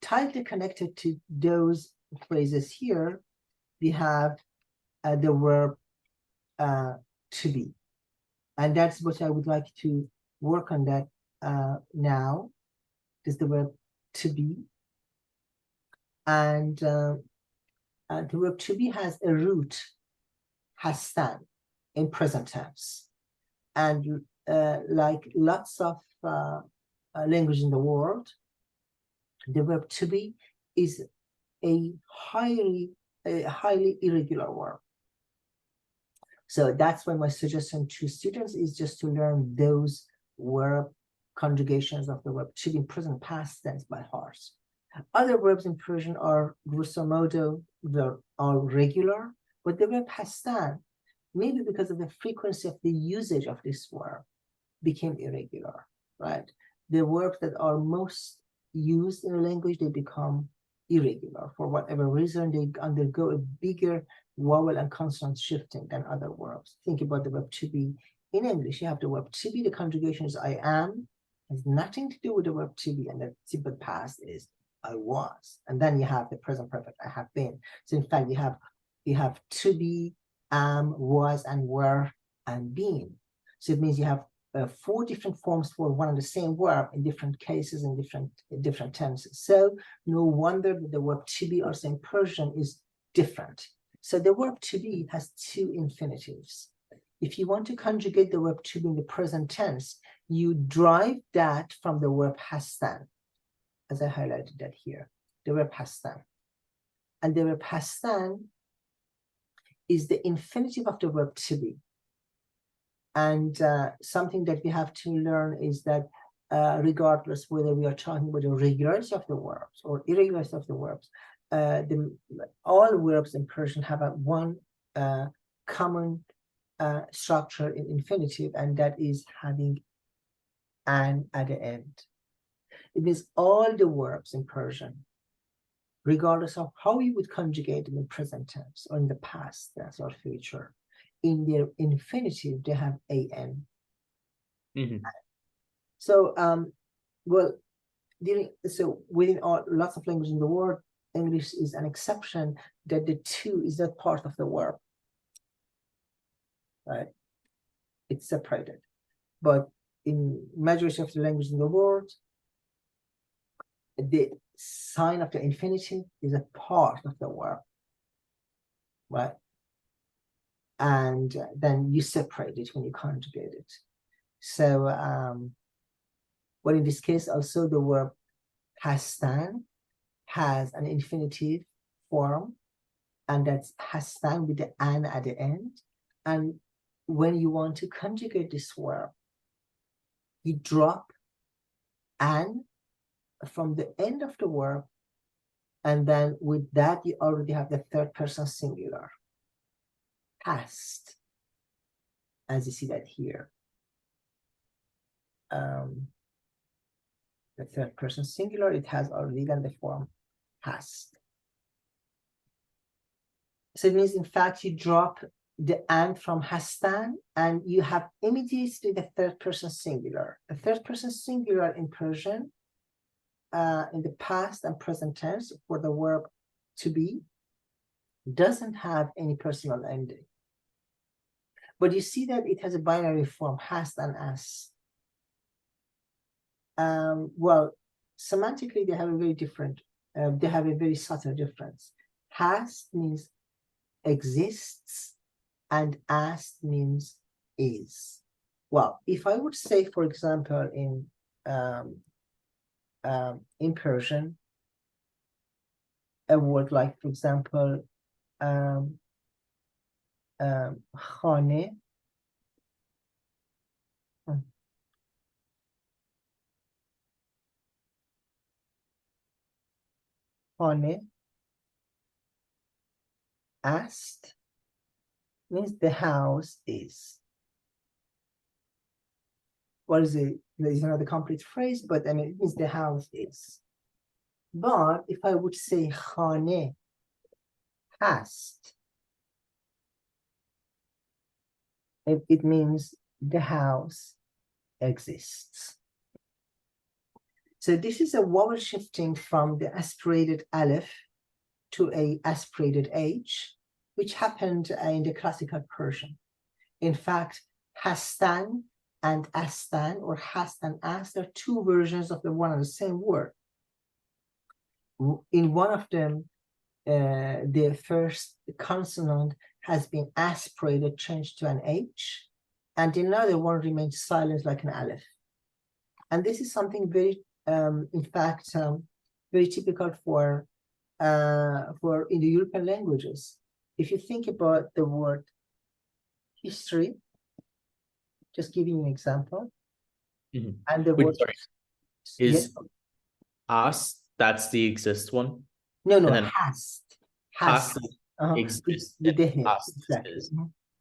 tightly connected to those phrases here, we have the verb to be, and that's what I would like to work on that now. Is the verb to be, and the verb to be has a root hastan in present tense, and like lots of language in the world, the verb to be is a highly irregular verb. So that's why my suggestion to students is just to learn those verb conjugations of the verb to be in present past tense by heart. Other verbs in Persian are grosso modo, are regular, but the verb hastan, maybe because of the frequency of the usage of this verb, became irregular, right? The verbs that are most used in a language, they become irregular. For whatever reason, they undergo a bigger vowel and consonant shifting than other verbs. Think about the verb to be. In English, you have the verb to be, the conjugation is I am, has nothing to do with the verb to be, and the simple past is I was. And then you have the present perfect, I have been. So in fact, you have to be, am, was, and were, and been. So it means you have 4 different forms for one and the same verb in different cases and different tenses. So no wonder that the verb to be also in Persian is different. So the verb to be has 2 infinitives. If you want to conjugate the verb to be in the present tense, you derive that from the verb hastan, as I highlighted that here, the verb hastan. And the verb hastan is the infinitive of the verb to be. And something that we have to learn is that regardless whether we are talking about the regularity of the verbs or irregularity of the verbs, all verbs in Persian have one common structure in infinitive, and that is having an at the end. It means all the verbs in Persian, regardless of how you would conjugate them in present tense or in the past tense or future, in their infinitive, they have an. So, well, within lots of languages in the world, English is an exception that the to is not part of the verb, right? It's separated. But in majority of the languages in the world, the sign of the infinitive is a part of the verb, right? And then you separate it when you conjugate it. So, but in this case, also the verb hastan has an infinitive form, and that's hastan with the an at the end. And when you want to conjugate this verb, you drop an from the end of the verb, and then with that you already have the third person singular. Hast, as you see that here. The third person singular, it has already done the form hast. So it means, in fact, you drop the and from hastan and you have immediately the third person singular. The third person singular in Persian, in the past and present tense for the verb to be, doesn't have any personal ending. But you see that it has a binary form, hast and as. Well, semantically, they have a very different, they have a very subtle difference. Hast means exists and as means is. Well, if I would say, for example, in Persian, a word like, for example, khāne, khāne, ast means the house is. What is it? There's another complete phrase, but I mean, it means the house is. But if I would say khāne, hast, it means the house exists. So this is a vowel shifting from the aspirated aleph to a aspirated H, which happened in the classical Persian. In fact, hastan and astan, or hast and as, are two versions of the one and the same word. In one of them, the first consonant has been aspirated, changed to an H, and another one remains silent like an aleph. And this is something very, in fact, very typical for in the European languages. If you think about the word history, just giving you an example, and the word is us, that's the exist one? No, hast. Exists. With the he, exactly.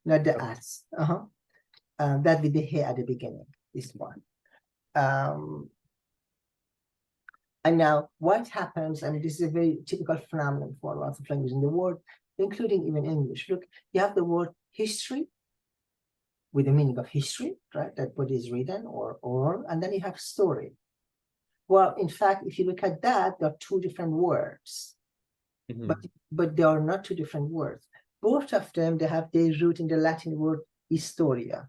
Not the as. That with the he at the beginning, this one. And now what happens, and this is a very typical phenomenon for lots of languages in the world, including even English. Look, you have the word history with the meaning of history, right? That what is written or oral, and then you have story. Well, in fact, if you look at that, there are two different words, but they are not two different words. Both of them, they have their root in the Latin word historia.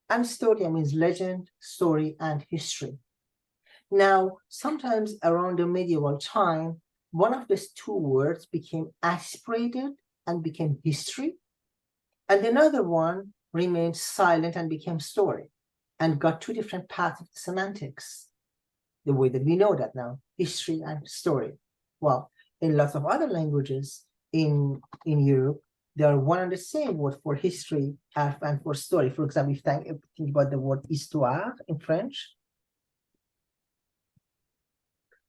And storia means legend, story, and history. Now, sometimes around the medieval time, one of these two words became aspirated and became history, and another one remained silent and became story, and got two different paths of semantics, the way that we know that now, history and story. Well, in lots of other languages in Europe, there are one and the same word for history and for story. For example, if you think about the word histoire in French.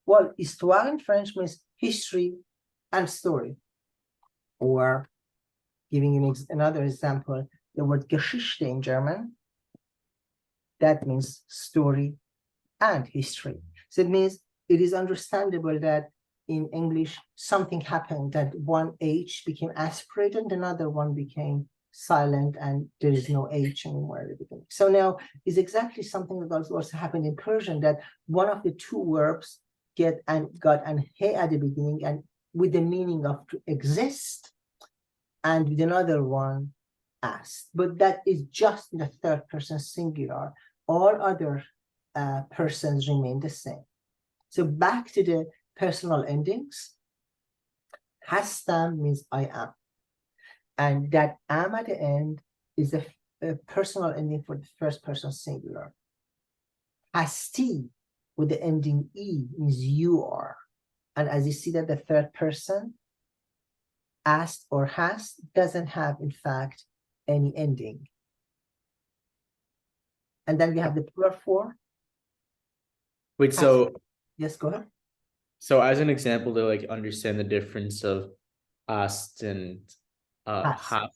Well, histoire in French means history and story. Or giving you another example, the word Geschichte in German, that means story and history. So it means it is understandable that in English, something happened, that one H became aspirated, another one became silent, and there is no H anymore at the beginning. So now is exactly something that also happened in Persian, that one of the two verbs got an he at the beginning, and with the meaning of to exist, and with another one as. But that is just in the third person singular. All other persons remain the same. So back to the personal endings. Hastan means I am. And that am at the end is a personal ending for the first person singular. Hasti with the ending E means you are. And as you see that the third person, asked or has, doesn't have, in fact, any ending. And then we have the plural form. Wait, so Yes, go ahead. so as an example to like understand the difference of ast and Hast. half.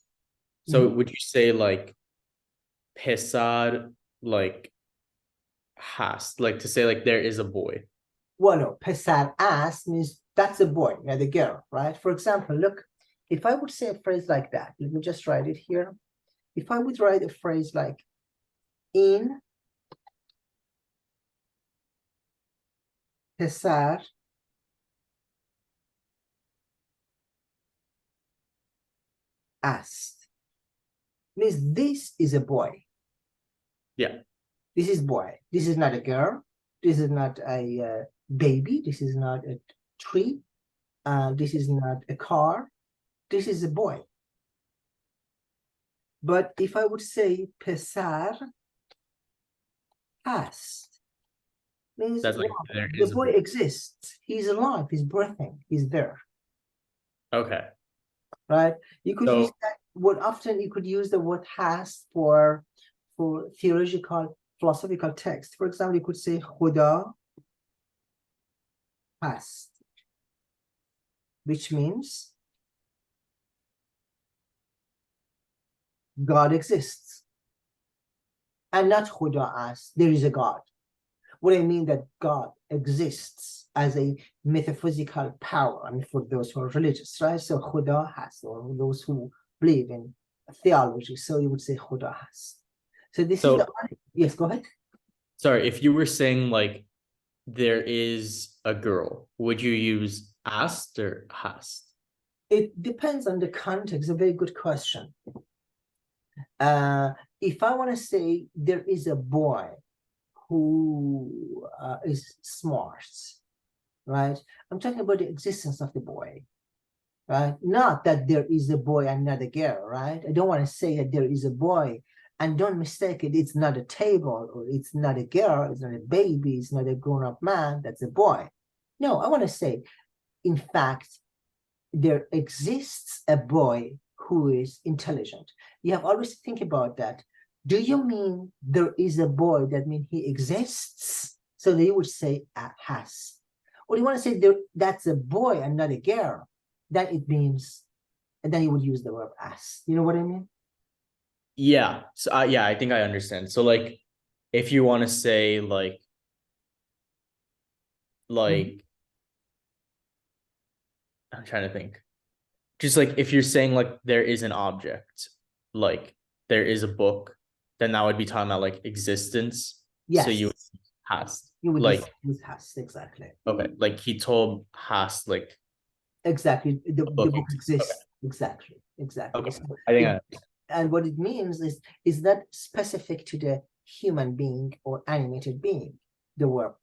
So would you say like pesar, like hast, like to say like there is a boy? Well, no, pesar as means that's a boy, not a girl, right? For example, look, if I would say a phrase like that, let me just write it here. If I would write a phrase like in pesar ast, means this is a boy. Yeah. This is boy. This is not a girl. This is not a baby. This is not a tree. This is not a car. This is a boy. But if I would say pesar ast, means That's like wow, there the is a boy boy. exists. He's alive. He's breathing. He's there. Okay. Right? You could So use that word often. You could use the word has for theological, philosophical text. For example, you could say khuda hast, which means God exists. And not khuda ast, there is a God. What I mean that God exists as a metaphysical power, I mean, for those who are religious, right? So khuda hast, or those who believe in theology, so you would say khuda hast. So this is the, yes, go ahead. Sorry, if you were saying like there is a girl, would you use ast or hast? It depends on the context. A very good question. If I want to say there is a boy who is smart, right? I'm talking about the existence of the boy, right? Not that there is a boy and not a girl, right? I don't want to say that there is a boy, and don't mistake it, it's not a table, or it's not a girl, it's not a baby, it's not a grown-up man, that's a boy. No, I want to say, in fact, there exists a boy who is intelligent. You have always to think about that. Do you mean there is a boy that means he exists? So they would say has. Or you want to say there, that's a boy and not a girl, that it means, and then you would use the verb as. You know what I mean? Yeah. So yeah, I think I understand. So like if you want to say like I'm trying to think. Just like if you're saying like there is an object, like there is a book, then that would be talking about like existence. So Yes, you hast you would like use has, exactly. okay, like he told hast like Exactly, the book book exists. Okay. exists. Exactly, exactly. Okay. So I think and what it means is that specific to the human being or animated being, the verb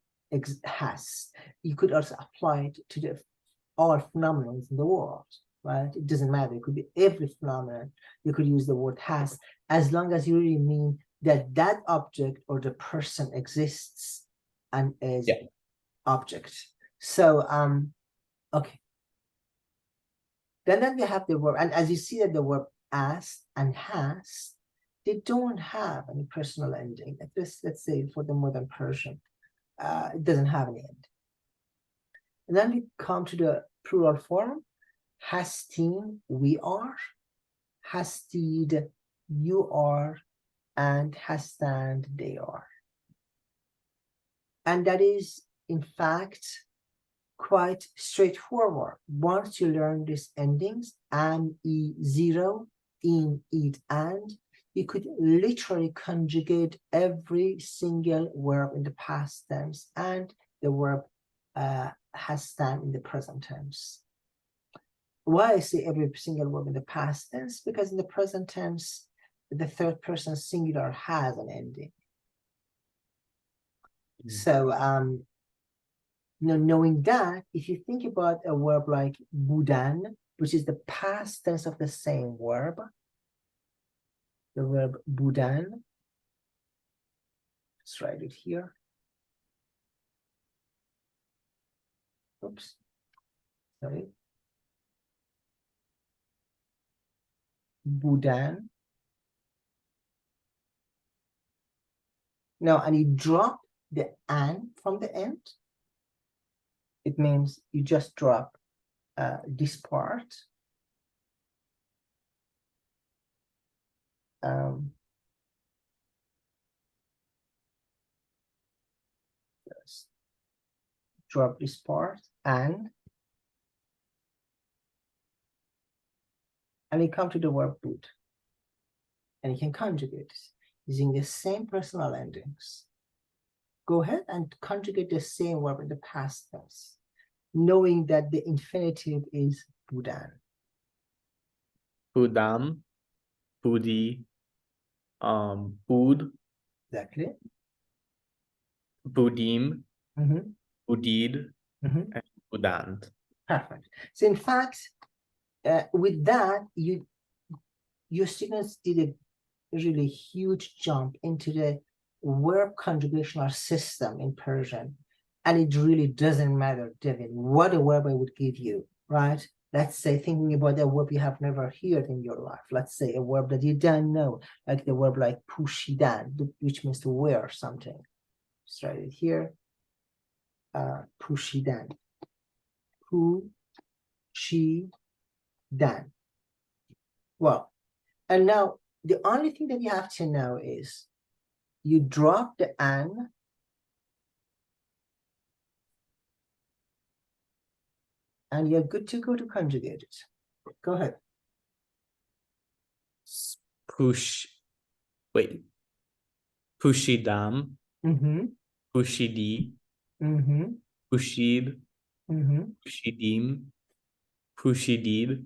has. You could also apply it to the all phenomena in the world, right? It doesn't matter. It could be every phenomenon. You could use the word has, as long as you really mean that that object or the person exists and is object. So okay. Then we have the verb, and as you see that the verb as and has, they don't have any personal ending. Let's say for the modern Persian, it doesn't have any end. And then we come to the plural form. Hastin, we are. Hastid, you are. And hastand, they are. And that is, in fact, quite straightforward. Once you learn these endings, and, zero, in, it, and, you could literally conjugate every single verb in the past tense and the verb hastan in the present tense. Why I say every single verb in the past tense? Because in the present tense, the third person singular has an ending. So knowing that, if you think about a verb like būdan, which is the past tense of the same verb, the verb būdan, let's write it here. Oops, sorry. Būdan Now, and you drop the an from the end, it means you just drop this part. Just drop this part and you come to the verb būd, and you can conjugate using the same personal endings. Go ahead and conjugate the same verb in the past tense, knowing that the infinitive is būdan. Būdam, būdi, būd, Exactly. būdim, Mm-hmm. būdid, Mm-hmm. and būdand. Perfect. So in fact, with that, your students did a really huge jump into the verb conjugational system in Persian. And it really doesn't matter, David, what a verb I would give you, right? Let's say thinking about a verb you have never heard in your life. Let's say a verb that you don't know, like the verb like pushidan, which means to wear something. Just write it here. Pushidan. Pushidan. Well, and now the only thing that you have to know is you drop the an and you're good to go to conjugate it. Go ahead. Pushidam, Mm-hmm. pushidi, Mm-hmm. pushid, Mm-hmm. pushidim, pushidid,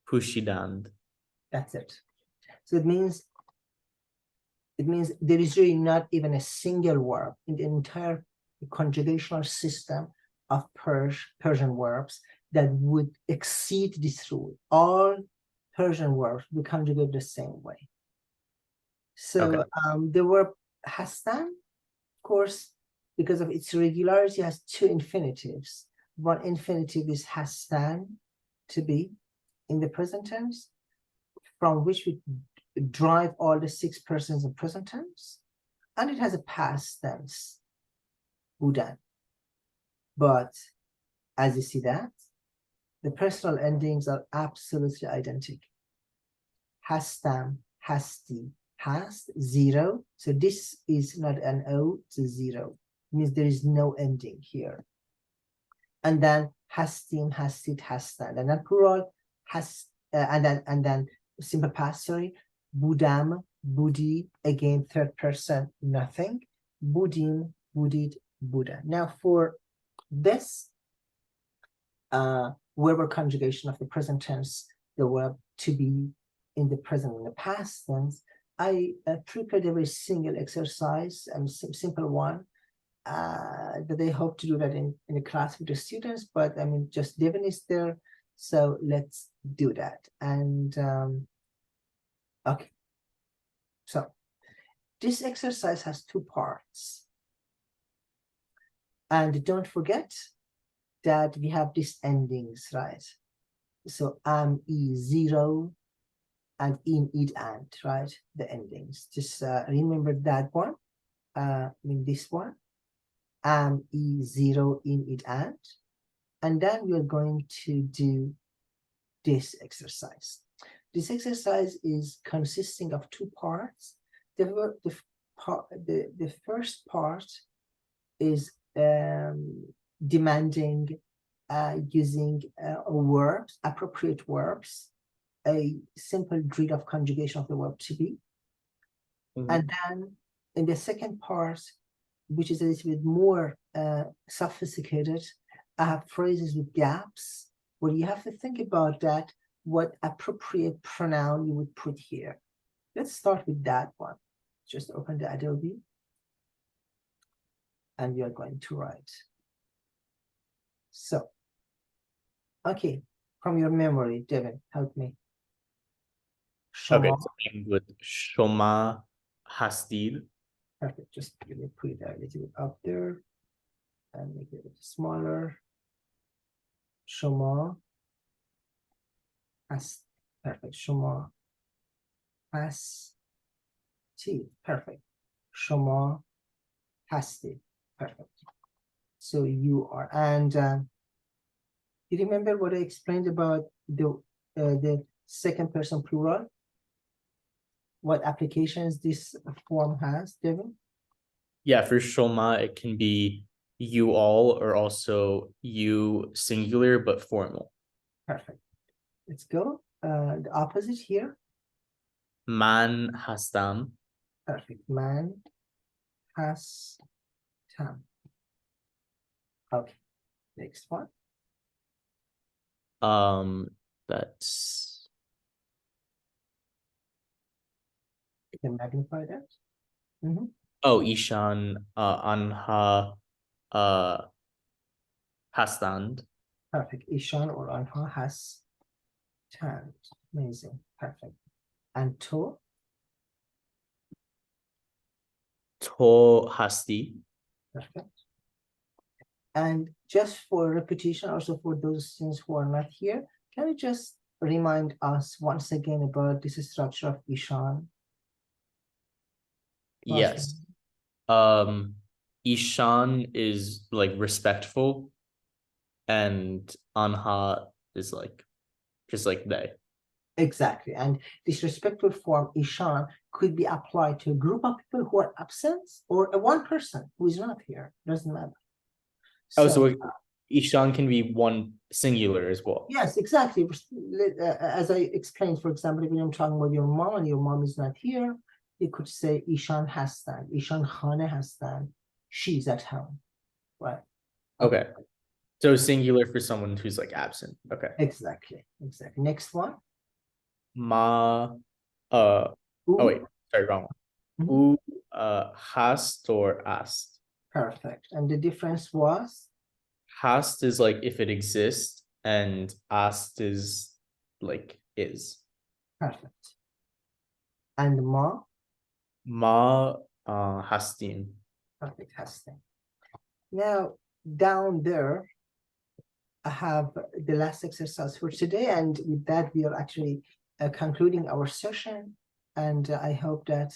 pushidand. That's it. So it means there is really not even a single verb in the entire conjugational system of Persian verbs that would exceed this rule. All Persian verbs we conjugate the same way. So Okay. the verb hastan, of course, because of its regularity, has two infinitives. One infinitive is hastan, to be, in the present tense, from which we drive all the 6 persons in present tense, and it has a past tense, būdan. But as you see that, the personal endings are absolutely identical. Hastan, hasti, hast, 0. So this is not an O, it's a 0. It means there is no ending here. And then hastim, hastit, hastand. And then plural has and then simple past, sorry, būdam, būdi, again third person, nothing. Būdim, būdid, būdan. Now for this verbal conjugation of the present tense, the verb to be in the present and the past tense, I prepared a very single exercise and simple one that I hope to do that in a class with the students, but I mean, just Devin is there, so let's do that. And okay, so this exercise has 2 parts, and don't forget that we have these endings, right? So e0 and in, id, and, right? The endings. Just remember that one. I mean this one. E0, in, id, and then we are going to do this exercise. This exercise is consisting of 2 parts. The first part is demanding using verbs, appropriate verbs, a simple drill of conjugation of the verb to be. Mm-hmm. And then in the second part, which is a little bit more sophisticated, I have phrases with gaps where you have to think about that, what appropriate pronoun you would put here. Let's start with that one. Just open the Adobe and we are going to write. So, okay, from your memory, Devin, help me. Okay, Shoma. so I'm with Shoma Hastid. Perfect. Just let me put it a little bit up there and make it a bit smaller. Shoma has perfect. Shoma has T. Perfect. Shoma هستی. Perfect. So you are, and you remember what I explained about the second person plural? What applications this form has, Devin? Yeah, for shoma, it can be you all or also you singular but formal. Perfect. Let's go. The opposite here. Man hastan. Perfect. Man has time. Okay. Next one. That's You can magnify that. oh ishan ānhā hastand. Perfect. Ishan or Anha has time. Amazing. Perfect. And to? To hasti. Perfect. And just for repetition, also for those students who are not here, can you just remind us once again about this structure of Ishan? Yes. Ishan is like respectful, and ānhā is like just like they. Exactly. And this respectful form, Ishan, could be applied to a group of people who are absent or a one person who is not here. Doesn't matter. So ishan can be one singular as well. Yes, exactly. As I explained, for example, when I'm talking about your mom and your mom is not here, you could say Ishan hastand, Ishan khāne hastand. She's at home, right? Okay. So singular for someone who's like absent. Okay. Exactly. Next one. Ma oh wait, sorry, wrong one. Hast or ast. Perfect. And the difference was? Hast is like if it exists, and ast is like is. Perfect. And ma? Ma hastin. Perfect. Hastan. Now, down there, I have the last exercise for today, and with that, we are actually concluding our session. And I hope that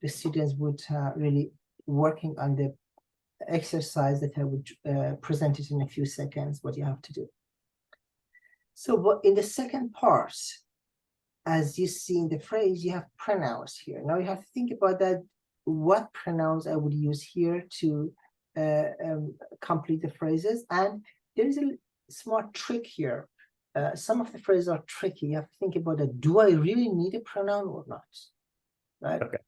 the students would really working on the exercise that I would present it in a few seconds, what you have to do. So in the second part, as you see in the phrase, you have pronouns here. Now you have to think about that, what pronouns I would use here to complete the phrases. And there is a smart trick here. Some of the phrases are tricky. You have to think about that. Do I really need a pronoun or not? Right? Okay.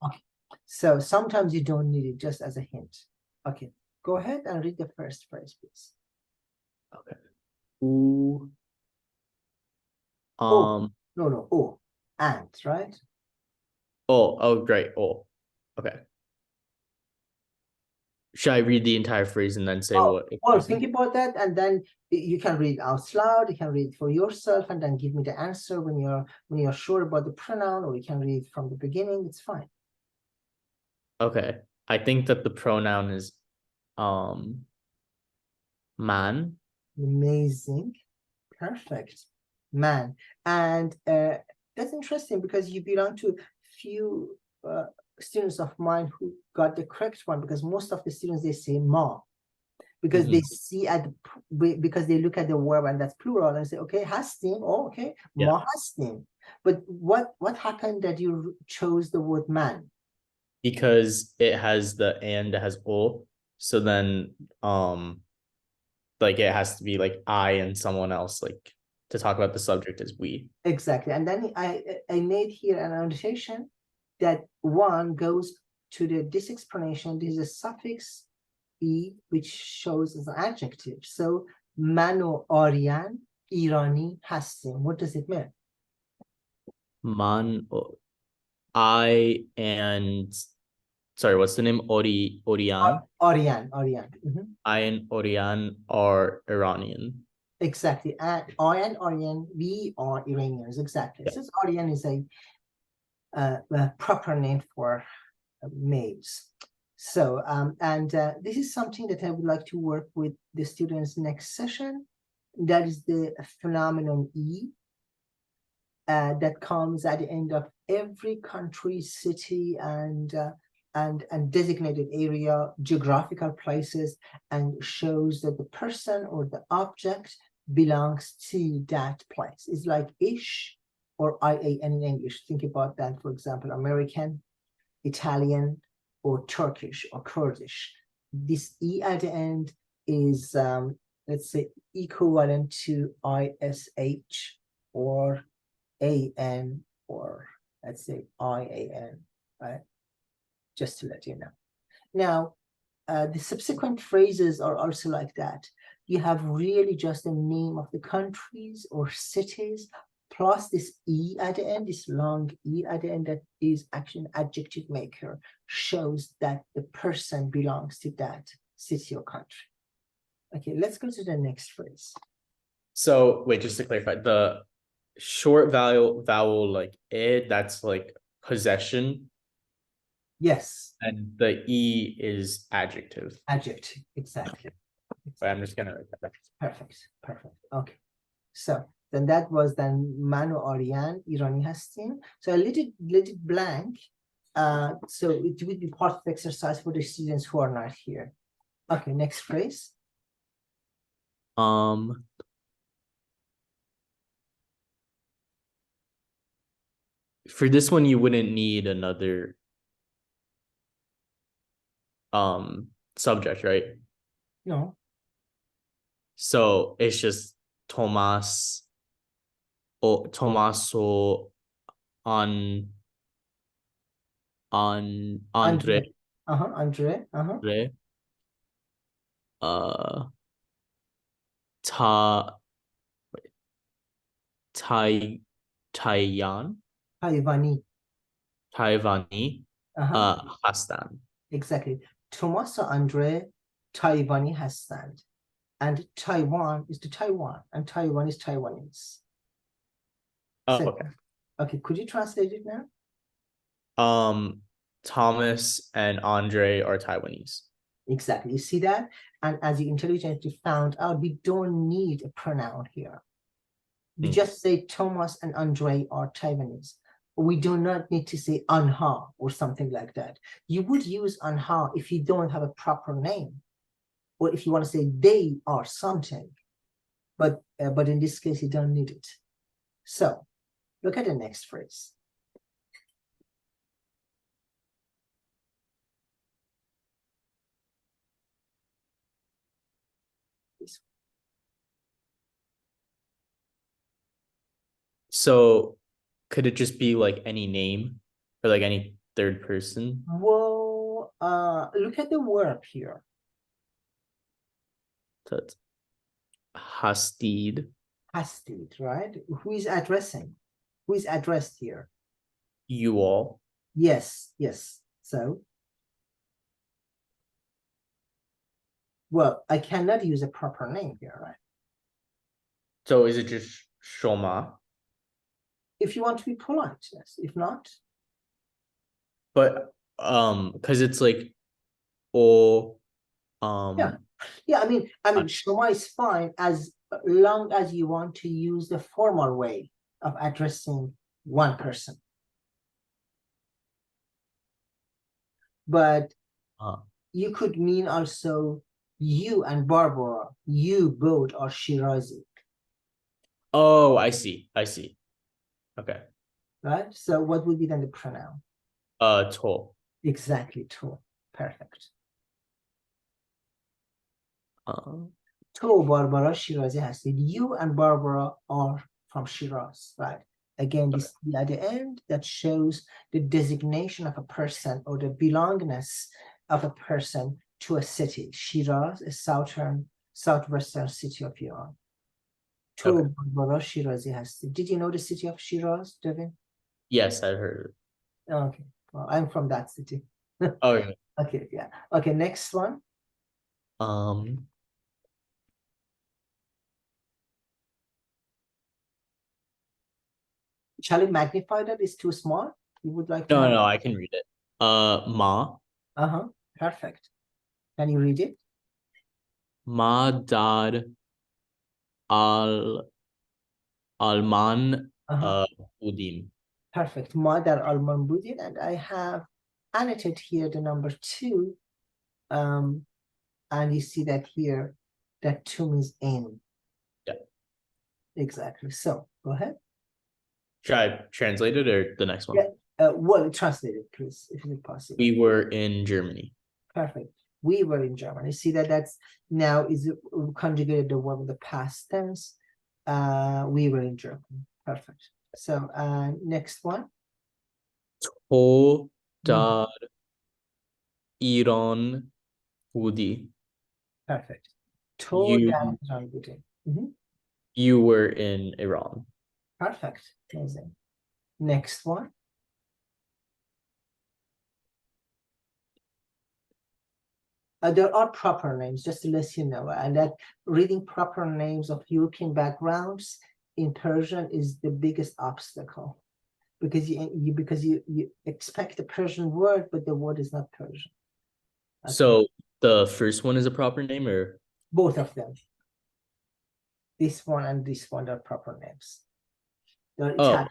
So sometimes you don't need it, just as a hint. Okay. Go ahead and read the first phrase, please. Okay. No. And, right? Oh, great. Oh, okay. Should I read the entire phrase and then say what? Well, think about that, and then you can read out loud. You can read for yourself, and then give me the answer when you're sure about the pronoun, or you can read from the beginning. It's fine. Okay, I think that the pronoun is man. Amazing, perfect, man. And that's interesting because you belong to few students of mine who got the correct one, because most of the students, they say ma, because they see because they look at the verb and that's plural and say, okay, hastin. Oh, okay, yeah. Ma hastin. But what happened that you chose the word man? Because it has the and, it has o, so then like it has to be like I and someone else, like to talk about the subject as we. Exactly. And then I made here an annotation that one goes to this explanation. This is a suffix e, which shows as an adjective. So mano Aryan Irani hastin. What does it mean? Man, I and sorry, what's the name? Orian. Aryan. I and Orian are Iranian. Exactly. And I and Aryan, we are Iranians. Exactly. Yeah. Since Aryan is a proper name for males. So, this is something that I would like to work with the students next session. That is the phenomenon E that comes at the end of every country, city, and and designated area, geographical places, and shows that the person or the object belongs to that place. It's like ish or IAN in English. Think about that, for example, American, Italian, or Turkish or Kurdish. This E at the end is, let's say, equivalent to ISH or AN, or let's say IAN, right? Just to let you know. Now, the subsequent phrases are also like that. You have really just the name of the countries or cities, plus this E at the end, this long E at the end that is actually an adjective maker, shows that the person belongs to that city or country. Okay, let's go to the next phrase. So wait, just to clarify, the short vowel like id, that's like possession. Yes. And the E is adjective. Adjective, exactly. But I'm just gonna write that down. Perfect, perfect. Okay. So then that was then Manu Aryan, Irani Hastin. So I let it blank. So it would be part of the exercise for the students who are not here. Okay, next phrase. For this one, you wouldn't need another subject, right? No. So it's just Tomas or Tomaso on Andre. Andre. Andre. Ta Tai Taiyan. Taiwani. Hastan. Exactly. Tommaso Andre Taiwani Hastand. And Taiwan is to Taiwan, and Taiwan is Taiwanese. Oh, So, okay. Okay, could you translate it now? Thomas and Andre are Taiwanese. Exactly. You see that? And as you intelligently found out, we don't need a pronoun here. We just say Thomas and Andre are Taiwanese. We do not need to say ānhā or something like that. You would use ānhā if you don't have a proper name, or if you want to say they are something. But in this case, you don't need it. So look at the next phrase. So could it just be like any name or like any third person? Well, look at the verb here. So it's hasted. Hasted, right? Who is addressing? Who is addressed here? You all. Yes, yes. So, well, I cannot use a proper name here, right? So is it just Shoma? If you want to be polite, yes. If not, But because it's like or yeah. I mean, Shoma is fine as long as you want to use the formal way of addressing one person. But you could mean also you and Barbara. You both are Shirazi. Oh, I see. Okay. Right? So what would be then the pronoun? To. Exactly, to. Perfect. To Barbara Shirazi Hasid. You and Barbara are from Shiraz, right? Again, this at the end that shows the designation of a person or the belongingness of a person to a city. Shiraz, a southwestern city of Iran. To Barbara Shirazi Hasid. Did you know the city of Shiraz, Devin? Yes, I heard. Okay, well, I'm from that city. Oh, yeah. Okay, yeah. Okay, next one. Shall we magnify that? It's too small. You would like to? No, I can read it. Ma. Perfect. Can you read it? Ma dad alman budin. Perfect. Ma dar alman budin, and I have annotate here the number 2. And you see that here, that 2 means in. Yeah. Exactly. So go ahead. Should I translate it or the next one? Yeah. Well, translate it, please, if it's possible. We were in Germany. Perfect. We were in Germany. See that that's now is conjugated the verb in the past tense. We were in Germany. Perfect. So next one. تو در ایران بودی. Perfect. You were in Iran. Perfect. Amazing. Next one. There are proper names, just to let you know, and that reading proper names of European backgrounds in Persian is the biggest obstacle, because you expect a Persian word, but the word is not Persian. Okay. So the first one is a proper name, or both of them? This one and this one are proper names. They're Italian.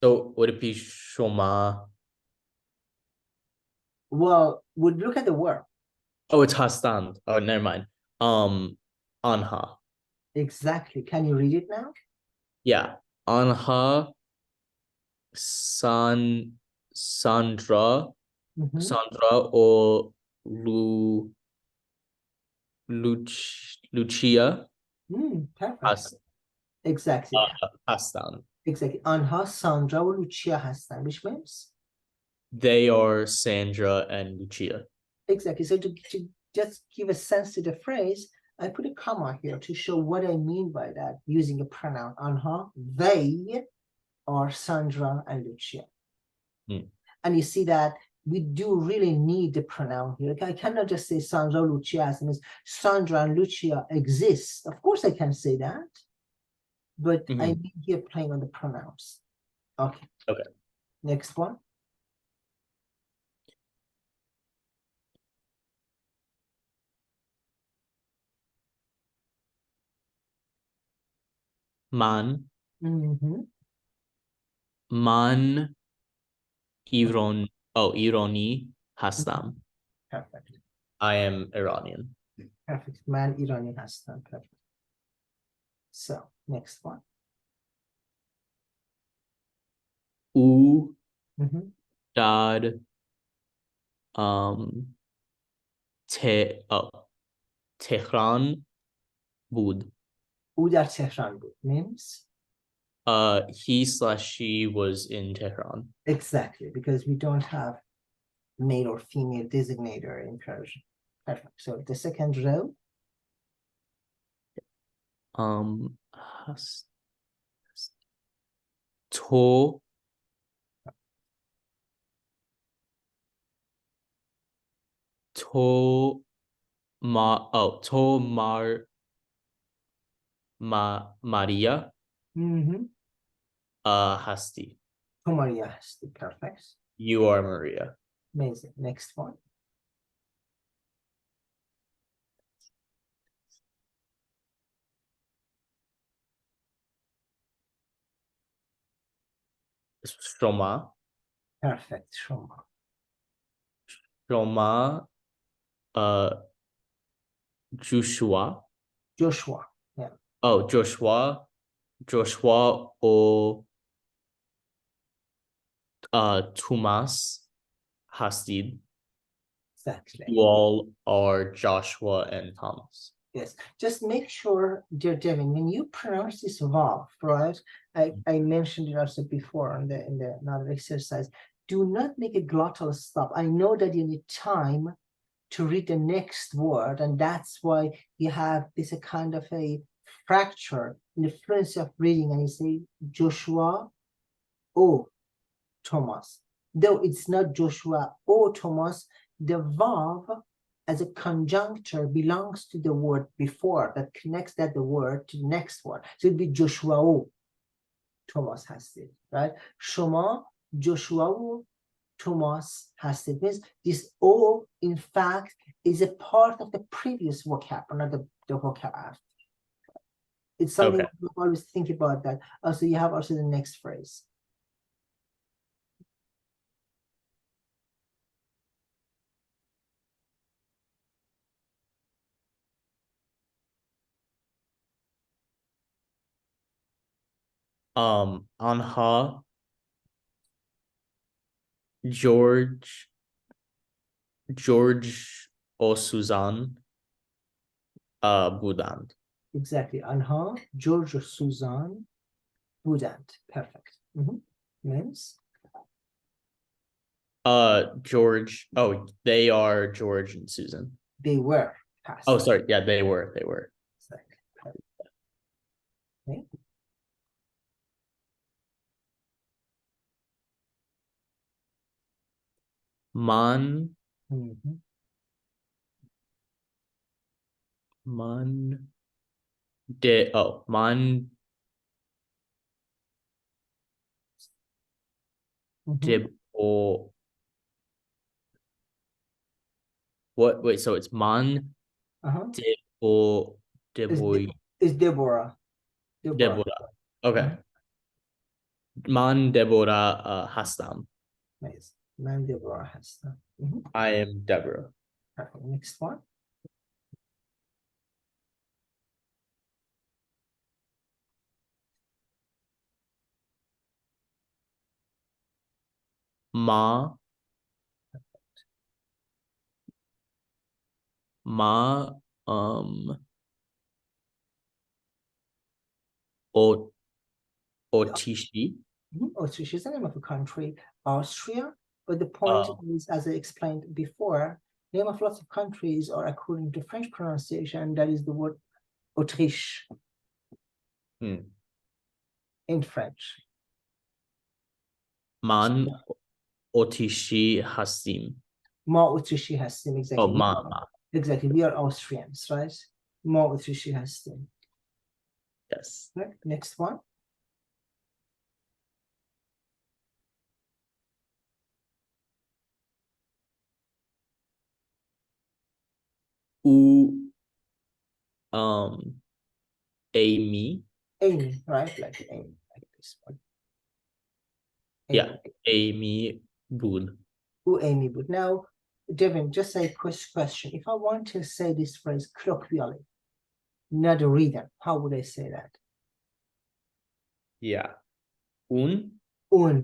So would it be Shoma? Well, would look at the verb. Oh, it's hastand. Oh, never mind. Ānhā. Exactly. Can you read it now? Yeah. Ānhā Sandra or Lucia. Perfect. Exactly. Hastan. Exactly. Ānhā, Sandra, or Lucia Hastan, which means they are Sandra and Lucia. Exactly. So to just give a sense to the phrase, I put a comma here to show what I mean by that using a pronoun ānhā. They are Sandra and Lucia. And you see that we do really need the pronoun here. I cannot just say Sandra, Lucia, as means Sandra and Lucia exist. Of course I can say that, but I mean here playing on the pronouns. Okay. Okay. Next one. Man. Man Irani hastam. Perfect. I am Iranian. Perfect. Man Iranian hastam. Perfect. So next one. Dad Tehran būd. او در تهران بود means he/she was in Tehran. Exactly, because we don't have male or female designator in Persian. Perfect. So the second row. To Maria Hasti. To Maria Hasti. Perfect. You are Maria. Amazing. Next one. Shoma. Perfect. Shoma. Shoma Joshua. Joshua. Yeah. Oh, Joshua or Thomas Hastid. Exactly. You all are Joshua and Thomas. Yes. Just make sure, dear Devin, when you pronounce this vav, right? I mentioned it also before in the another exercise. Do not make a glottal stop. I know that you need time to read the next word, and that's why you have this a kind of a fracture in the fluency of reading, and you say Joshua or Thomas. Though it's not Joshua or Thomas, the vav as a conjunctor belongs to the word before that connects the word to the next word. So it'd be Joshua or Thomas Hastid, right? Shoma, Joshua or Thomas Hastid means this O, in fact, is a part of the previous vocab, not the vocab after. It's something you always think about that. Also, you have also the next phrase. آنها جورج و سوزان بودند. Exactly. آنها جورج و سوزان بودند. Perfect. Names? George. Oh, they are George and Susan. They were. Past. Oh, sorry. Yeah, they were. Exactly. Okay. Man Mhm. man Mhm. debo what wait, so it's man Uh-huh. debo Is, deboy is Deborah. Deborah. Okay. Mhm. Man Deborah Hastan. Nice. Man Deborah Hastan. I am Deborah. Perfect. Next one. Ma um o Otishi. Austria is the name of a country, Austria. But the point Oh. is, as I explained before, name of lots of countries are according to French pronunciation. That is the word Autriche in French. Man Otishi Hasim. Ma Autriche Hastim. Exactly. Oh, ma. Exactly. We are Austrians, right? Ma Autriche Hastim. Yes. Right. Next one. U Amy. Amy, right? Like Amy, like this one. Yeah, Amy Boone. Who Amy would. Now, Devin, just a quick question. If I want to say this phrase colloquially, not a reader, how would I say that? Yeah.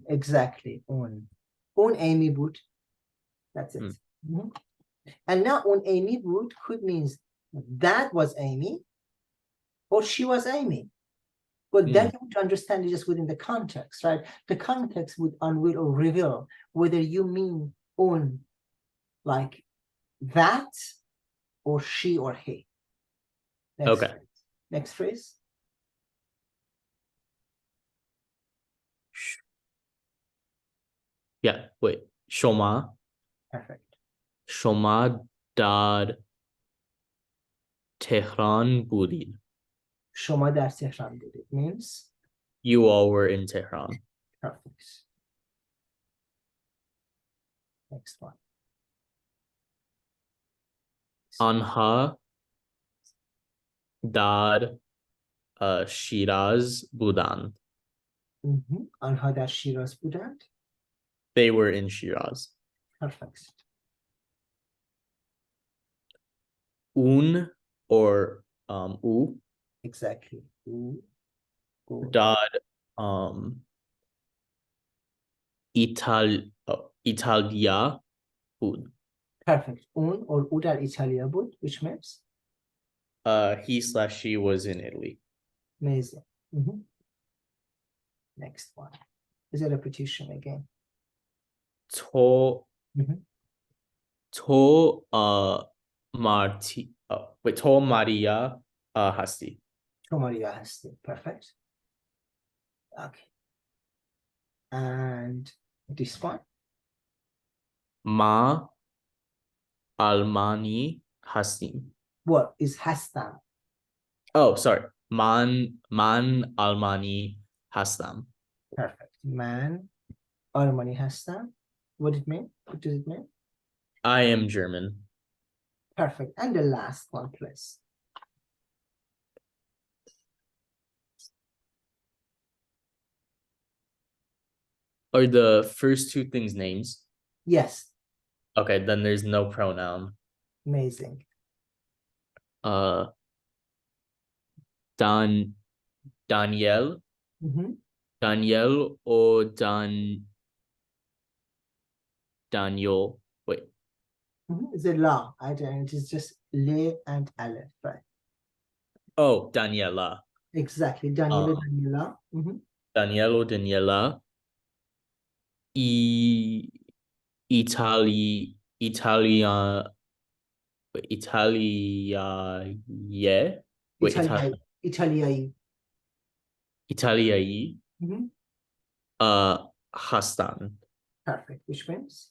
Exactly. Un Amy would. That's it. And now un Amy would could means that was Amy or she was Amy. But that you would understand it just within the context, right? The context would unveil or reveal whether you mean un like that or she or he. Next Okay. phrase. Next phrase. Yeah. Wait. Shoma. Perfect. Shoma dar Tehran budid. شما در تهران بودید means You all were in Tehran. perfect. Next one. آنها dar Shiraz budand. آنها در شیراز بودند. They were in Shiraz. Perfect. Un or u Exactly. dad Italia food. Perfect. Un or او در ایتالیا بود, which means He/she was in Italy. amazing. Next one. Is a repetition again. To Maria Hasti. تو ماریا هستی. Perfect. Okay. And this one. Ma Almani Hastim. What is hastan? Oh, sorry. Man Almani Hastam. Perfect. Man آلمانی هستم. What does it mean? What does it mean? I am German. Perfect. And the last one, please. Are the first two things names? Yes. Okay, then there's no pronoun. Amazing. Danielle. Daniel or Daniel. Wait. It's a la. I don't. It is just le and aleph, right? Oh, Daniela. Exactly. Daniela, Daniela. Danielo, Daniela. Italia. Wait, Italia. Yeah. Wait, Italia. Italia. Italia. Hastan. Perfect. Which means?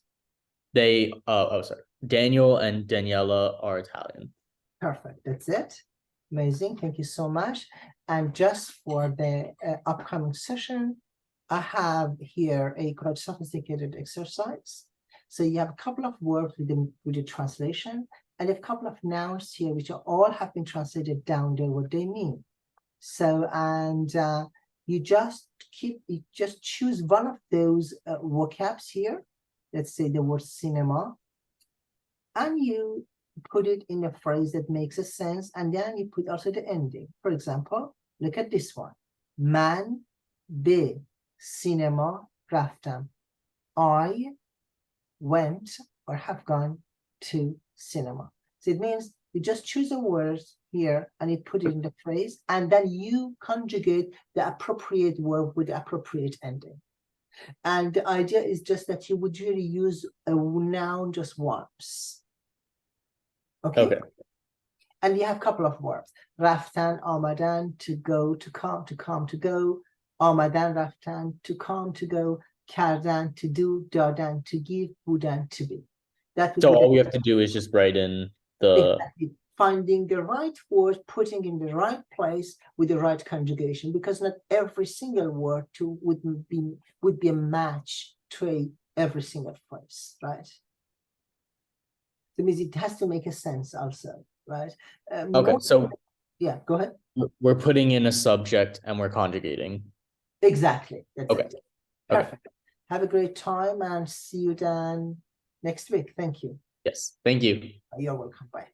They sorry. Daniel and Daniela are Italian. Perfect. That's it. Amazing. Thank you so much. And just for the upcoming session, I have here a quite sophisticated exercise. So you have a couple of words with the translation, and a couple of nouns here, which are all have been translated down there, what they mean. So, and you just choose one of those vocabs here. Let's say the word cinema, and you put it in a phrase that makes a sense, and then you put also the ending. For example, look at this one. Man be cinema raftam. I went or have gone to cinema. So it means you just choose a word here and you put it in the phrase, and then you conjugate the appropriate verb with the appropriate ending. And the idea is just that you would really use a noun just once. Okay. And you have a couple of verbs. Raftan, amadan, to go, to come, to go. Amadan, raftan, to come, to go. Kardan, to do. Dadan, to give. Būdan, to be. So all we have to do is just write in the... Exactly. Finding the right word, putting in the right place with the right conjugation, because not every single word would be a match to every single phrase, right? That means it has to make a sense also, right? Okay, so yeah, go ahead. We're putting in a subject and we're conjugating. Exactly. That's okay. It. Perfect. Okay. Have a great time and see you then next week. Thank you. Yes, thank you. You're welcome. Bye.